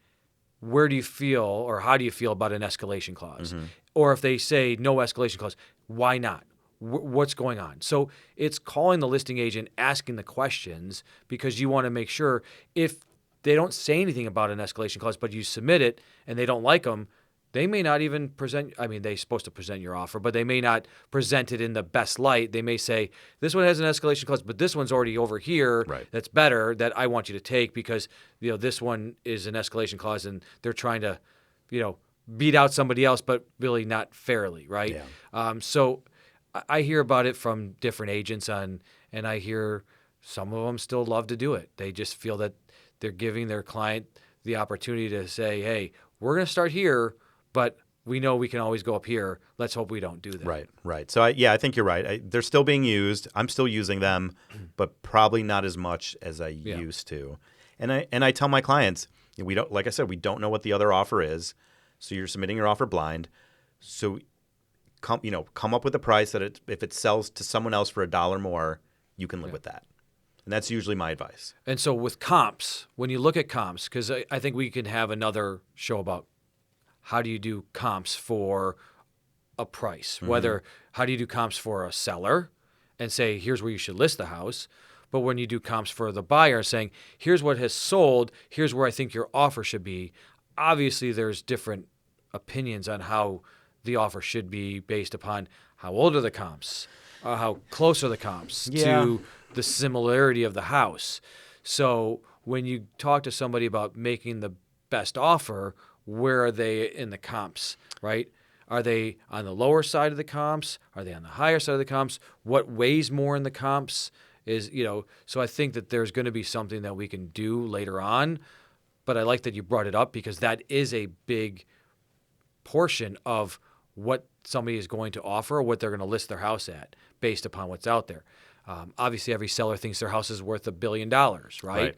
where do you feel, or how do you feel about an escalation clause? Mm-hmm. Or if they say no escalation clause, why not? What's going on? So it's calling the listing agent, asking the questions, because you want to make sure if they don't say anything about an escalation clause, but you submit it and they don't like them, they may not even present. I mean, they're supposed to present your offer, but they may not present it in the best light. They may say, this one has an escalation clause, but this one's already over here. Right. That's better, that I want you to take, because this one is an escalation clause and they're trying to, beat out somebody else, but really not fairly, right? Yeah. So I hear about it from different agents, and I hear some of them still love to do it. They just feel that they're giving their client the opportunity to say, hey, we're going to start here, but we know we can always go up here. Let's hope we don't do that. Right. So, I think you're right. They're still being used. I'm still using them, but probably not as much as I used to. And I tell my clients, like I said, we don't know what the other offer is, so you're submitting your offer blind. So come up with a price that if it sells to someone else for $1 more, you can live with that. And that's usually my advice. And so with comps, when you look at comps, because I think we can have another show about how do you do comps for a price, mm-hmm. How do you do comps for a seller and say, here's where you should list the house. But when you do comps for the buyer saying, here's what has sold, here's where I think your offer should be, obviously there's different opinions on how the offer should be based upon how old are the comps, how close are the comps to the similarity of the house. So when you talk to somebody about making the best offer, where are they in the comps, right? Are they on the lower side of the comps? Are they on the higher side of the comps? What weighs more in the comps is, so I think that there's going to be something that we can do later on. But I like that you brought it up because that is a big portion of what somebody is going to offer, what they're going to list their house at based upon what's out there. Obviously, every seller thinks their house is worth $1 billion, right?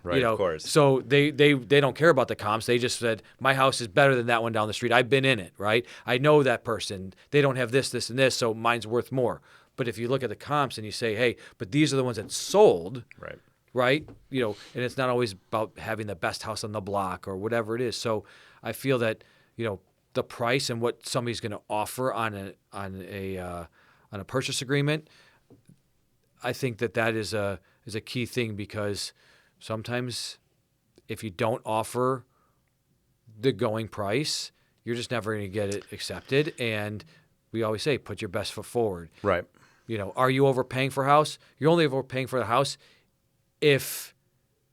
Right, of course. So they don't care about the comps. They just said, my house is better than that one down the street. I've been in it, right? I know that person. They don't have this, this, and this, so mine's worth more. But if you look at the comps and you say, hey, but these are the ones that sold, right? And it's not always about having the best house on the block or whatever it is. So I feel that, the price and what somebody's going to offer on a purchase agreement, I think that is a key thing because sometimes if you don't offer the going price, you're just never going to get it accepted. And we always say, put your best foot forward. Right. Are you overpaying for a house? You're only overpaying for the house if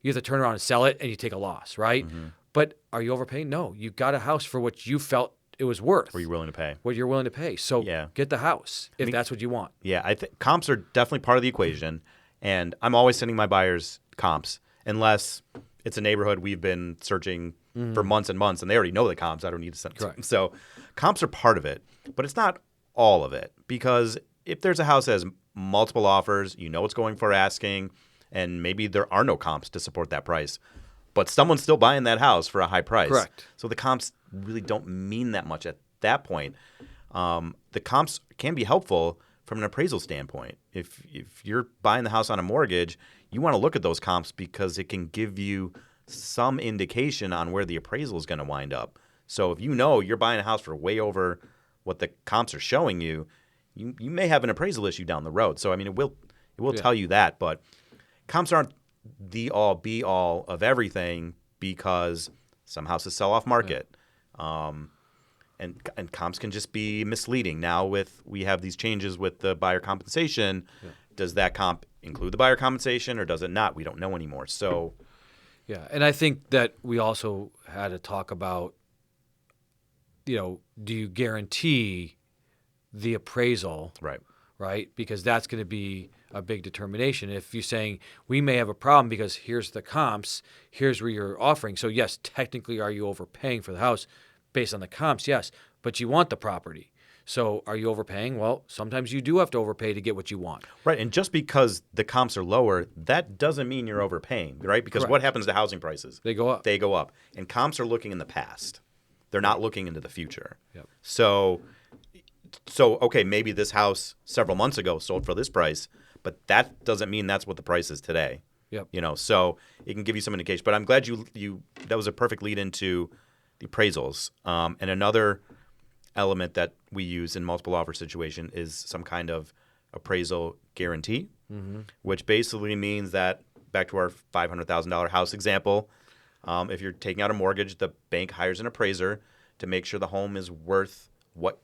you have to turn around and sell it and you take a loss, right? Mm-hmm. But are you overpaying? No, you got a house for what you felt it was worth. What you're willing to pay. What you're willing to pay. So get the house if that's what you want. Yeah, I think comps are definitely part of the equation. And I'm always sending my buyers comps unless it's a neighborhood we've been searching for months and months and they already know the comps. I don't need to send them. So comps are part of it, but it's not all of it because if there's a house that has multiple offers, it's going for asking, and maybe there are no comps to support that price. But someone's still buying that house for a high price. Correct. So the comps really don't mean that much at that point. The comps can be helpful from an appraisal standpoint. If you're buying the house on a mortgage, you want to look at those comps because it can give you some indication on where the appraisal is going to wind up. So if you're buying a house for way over what the comps are showing you, you may have an appraisal issue down the road. So, it will tell you that. But comps aren't the all be all of everything because some houses sell off market. And comps can just be misleading. Now we have these changes with the buyer compensation. Does that comp include the buyer compensation or does it not? We don't know anymore. So and I think that we also had to talk about, do you guarantee the appraisal? Right? Because that's going to be a big determination. If you're saying we may have a problem because here's the comps, here's where you're offering. So yes, technically, are you overpaying for the house based on the comps? Yes, but you want the property. So are you overpaying? Well, sometimes you do have to overpay to get what you want. Right, and just because the comps are lower, that doesn't mean you're overpaying, right? Because what happens to housing prices? They go up. They go up. And comps are looking in the past. They're not looking into the future. Yep. So okay, maybe this house several months ago sold for this price, but that doesn't mean that's what the price is today. Yep. So it can give you some indication. But I'm glad you that was a perfect lead into the appraisals. And another element that we use in multiple offer situation is some kind of appraisal guarantee, which basically means that, back to our $500,000 house example, if you're taking out a mortgage, the bank hires an appraiser to make sure the home is worth what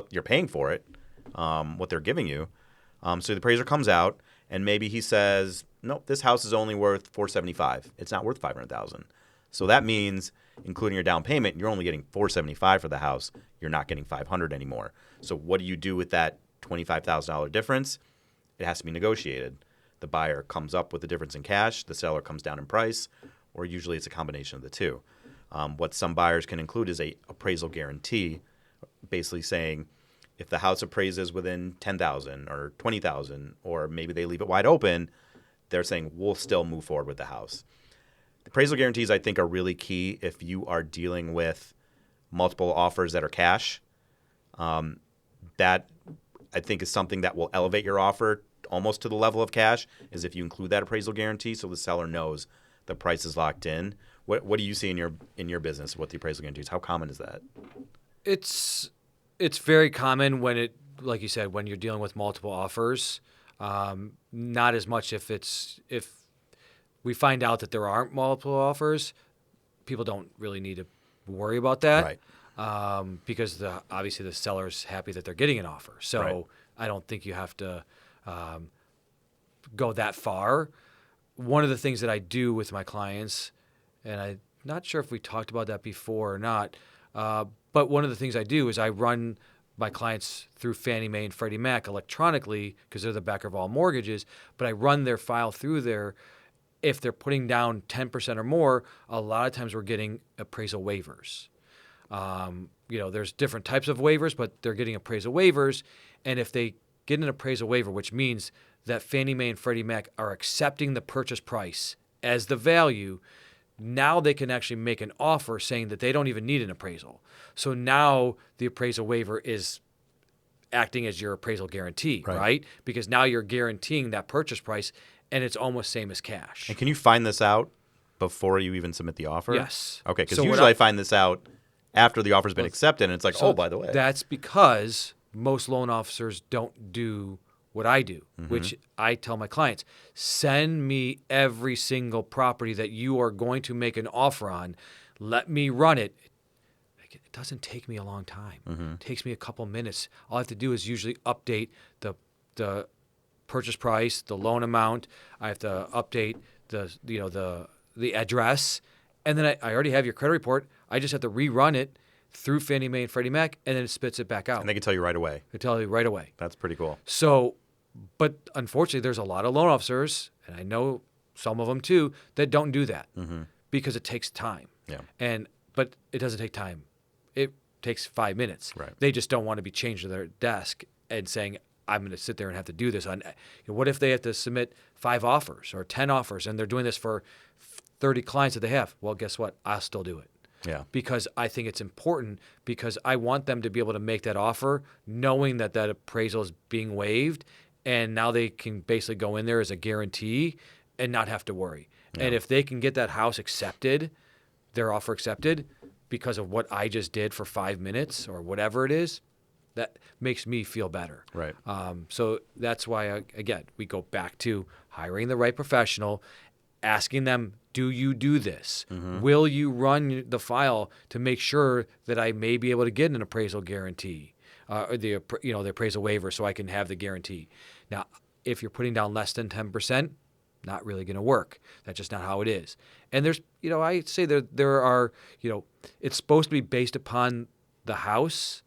you're paying for it, what they're giving you. So the appraiser comes out and maybe he says, nope, this house is only worth $475,000. It's not worth $500,000. So that means, including your down payment, you're only getting $475,000 for the house. You're not getting $500,000 anymore. So what do you do with that $25,000 difference? It has to be negotiated. The buyer comes up with the difference in cash. The seller comes down in price, or usually it's a combination of the two. What some buyers can include is a appraisal guarantee, basically saying if the house appraises within $10,000 or $20,000, or maybe they leave it wide open, they're saying we'll still move forward with the house. The appraisal guarantees, I think, are really key if you are dealing with multiple offers that are cash. That, I think, is something that will elevate your offer almost to the level of cash, is if you include that appraisal guarantee so the seller knows the price is locked in. What do you see in your business with the appraisal guarantees? How common is that? It's very common when it, like you said, when you're dealing with multiple offers. Not as much if we find out that there aren't multiple offers. People don't really need to worry about that, Right. because obviously the seller's happy that they're getting an offer. So Right. I don't think you have to go that far. One of the things that I do with my clients, and I'm not sure if we talked about that before or not, but one of the things I do is I run my clients through Fannie Mae and Freddie Mac electronically because they're the backer of all mortgages, but I run their file through there. If they're putting down 10% or more, a lot of times we're getting appraisal waivers. There's different types of waivers, but they're getting appraisal waivers. And if they get an appraisal waiver, which means that Fannie Mae and Freddie Mac are accepting the purchase price as the value, now they can actually make an offer saying that they don't even need an appraisal. So now the appraisal waiver is acting as your appraisal guarantee, right? Because now you're guaranteeing that purchase price, and it's almost same as cash. And can you find this out before you even submit the offer? Yes. Okay, because usually I find this out after the offer's been accepted, and it's like, oh, by the way. That's because most loan officers don't do what I do, which I tell my clients, send me every single property that you are going to make an offer on. Let me run it. It doesn't take me a long time. It takes me a couple minutes. All I have to do is usually update the purchase price, the loan amount. I have to update the address, and then I already have your credit report. I just have to rerun it through Fannie Mae and Freddie Mac, and then it spits it back out. And they can tell you right away. They tell you right away. That's pretty cool. So, but unfortunately, there's a lot of loan officers, and I know some of them too, that don't do that because it takes time. Yeah. But it doesn't take time. It takes 5 minutes. Right. They just don't want to be changed to their desk and saying, I'm going to sit there and have to do this. What if they have to submit 5 offers or 10 offers, and they're doing this for 30 clients that they have? Well, guess what? I'll still do it. Yeah. Because I think it's important, because I want them to be able to make that offer knowing that that appraisal is being waived, and now they can basically go in there as a guarantee and not have to worry. Yeah. And if they can get that house accepted, their offer accepted, because of what I just did for 5 minutes or whatever it is, that makes me feel better. Right. So that's why, again, we go back to hiring the right professional, asking them, do you do this? Will you run the file to make sure that I may be able to get an appraisal guarantee, or the appraisal waiver, so I can have the guarantee? Now, if you're putting down less than 10%, not really going to work. That's just not how it is. And there's, I say there are, it's supposed to be based upon the house.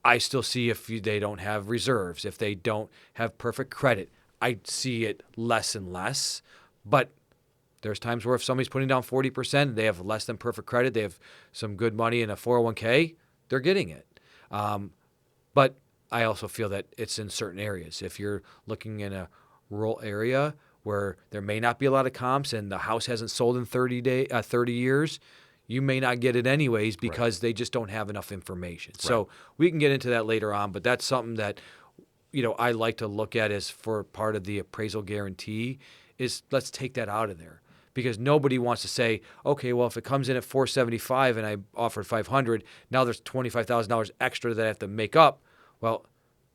I still see if they don't have reserves, if they don't have perfect credit, I see it less and less. But there's times where if somebody's putting down 40%, they have less than perfect credit, they have some good money in a 401k, they're getting it. But I also feel that it's in certain areas. If you're looking in a rural area where there may not be a lot of comps and the house hasn't sold in 30 years, you may not get it anyways because they just don't have enough information. Right. So we can get into that later on, but that's something that I like to look at as for part of the appraisal guarantee is let's take that out of there. Because nobody wants to say, okay, well, if it comes in at $475 and I offered $500, now there's $25,000 extra that I have to make up. Well,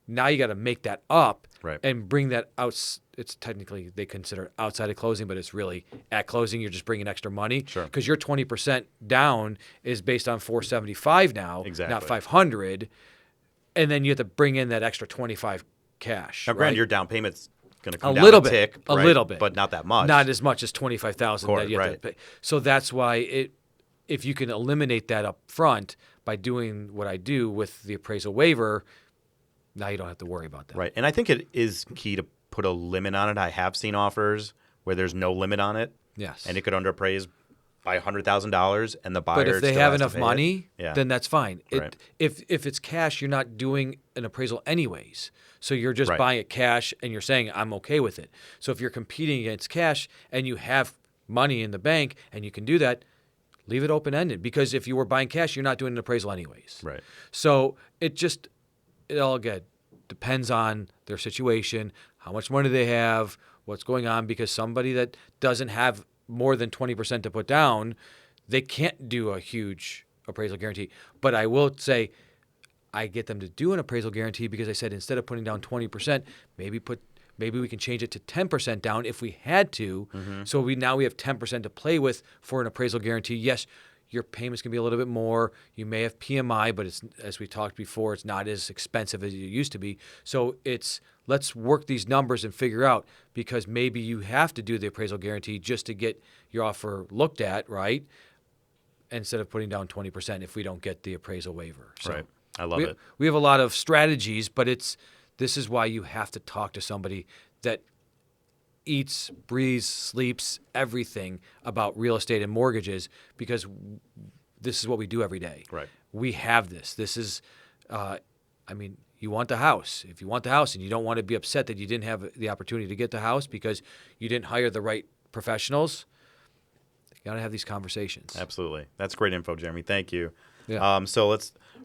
now you got to make that up and bring that out. It's technically, they consider it outside of closing, but it's really at closing, you're just bringing extra money. Sure. Because your 20% down is based on $475 now, not $500. And then you have to bring in that extra $25 cash. Now, granted, your down payment's going to come down a tick, a little bit, but not that much. Not as much as $25,000 that you have to pay. So that's why if you can eliminate that up front by doing what I do with the appraisal waiver, now you don't have to worry about that. Right, and I think it is key to put a limit on it. I have seen offers where there's no limit on it. Yes, and it could underappraise by $100,000, and the buyer. But if they have enough money, then that's fine. Right. If it's cash, you're not doing an appraisal anyways. So you're just buying it cash, and you're saying I'm okay with it. So if you're competing against cash and you have money in the bank and you can do that, leave it open ended. Because if you were buying cash, you're not doing an appraisal anyways. Right. So it all again depends on their situation, how much money they have, what's going on. Because somebody that doesn't have more than 20% to put down, they can't do a huge appraisal guarantee. But I will say, I get them to do an appraisal guarantee because I said instead of putting down 20%, maybe put Maybe we can change it to 10% down if we had to. So now we have 10% to play with for an appraisal guarantee. Yes, your payments can be a little bit more. You may have PMI, but it's, as we talked before, it's not as expensive as it used to be. So let's work these numbers and figure out, because maybe you have to do the appraisal guarantee just to get your offer looked at, right? Instead of putting down 20% if we don't get the appraisal waiver. So Right. I love it. We have a lot of strategies, but this is why you have to talk to somebody that eats, breathes, sleeps everything about real estate and mortgages, because this is what we do every day. Right. We have this. This is, you want the house. If you want the house and you don't want to be upset that you didn't have the opportunity to get the house because you didn't hire the right professionals, you got to have these conversations. Absolutely. That's great info, Jeremy. Thank you. Yeah. So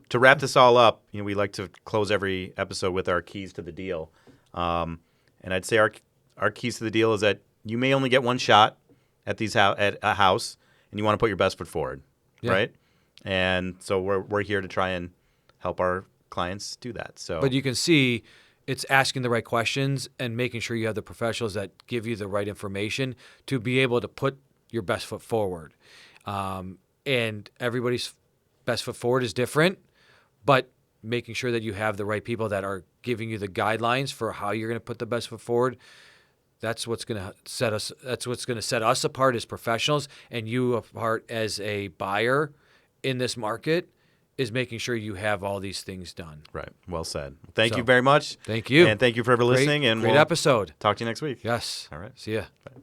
to wrap this all up, we like to close every episode with our keys to the deal. And I'd say our keys to the deal is that you may only get one shot at at a house, and you want to put your best foot forward, right? And so we're here to try and help our clients do that. So, but you can see it's asking the right questions and making sure you have the professionals that give you the right information to be able to put your best foot forward. And everybody's best foot forward is different, but making sure that you have the right people that are giving you the guidelines for how you're going to put the best foot forward. That's what's going to set us. That's what's going to set us apart as professionals, and you apart as a buyer in this market, is making sure you have all these things done. Right. Well said. Thank you very much. Thank you. And thank you for listening. Great episode. Talk to you next week. Yes. All right. See ya. Bye.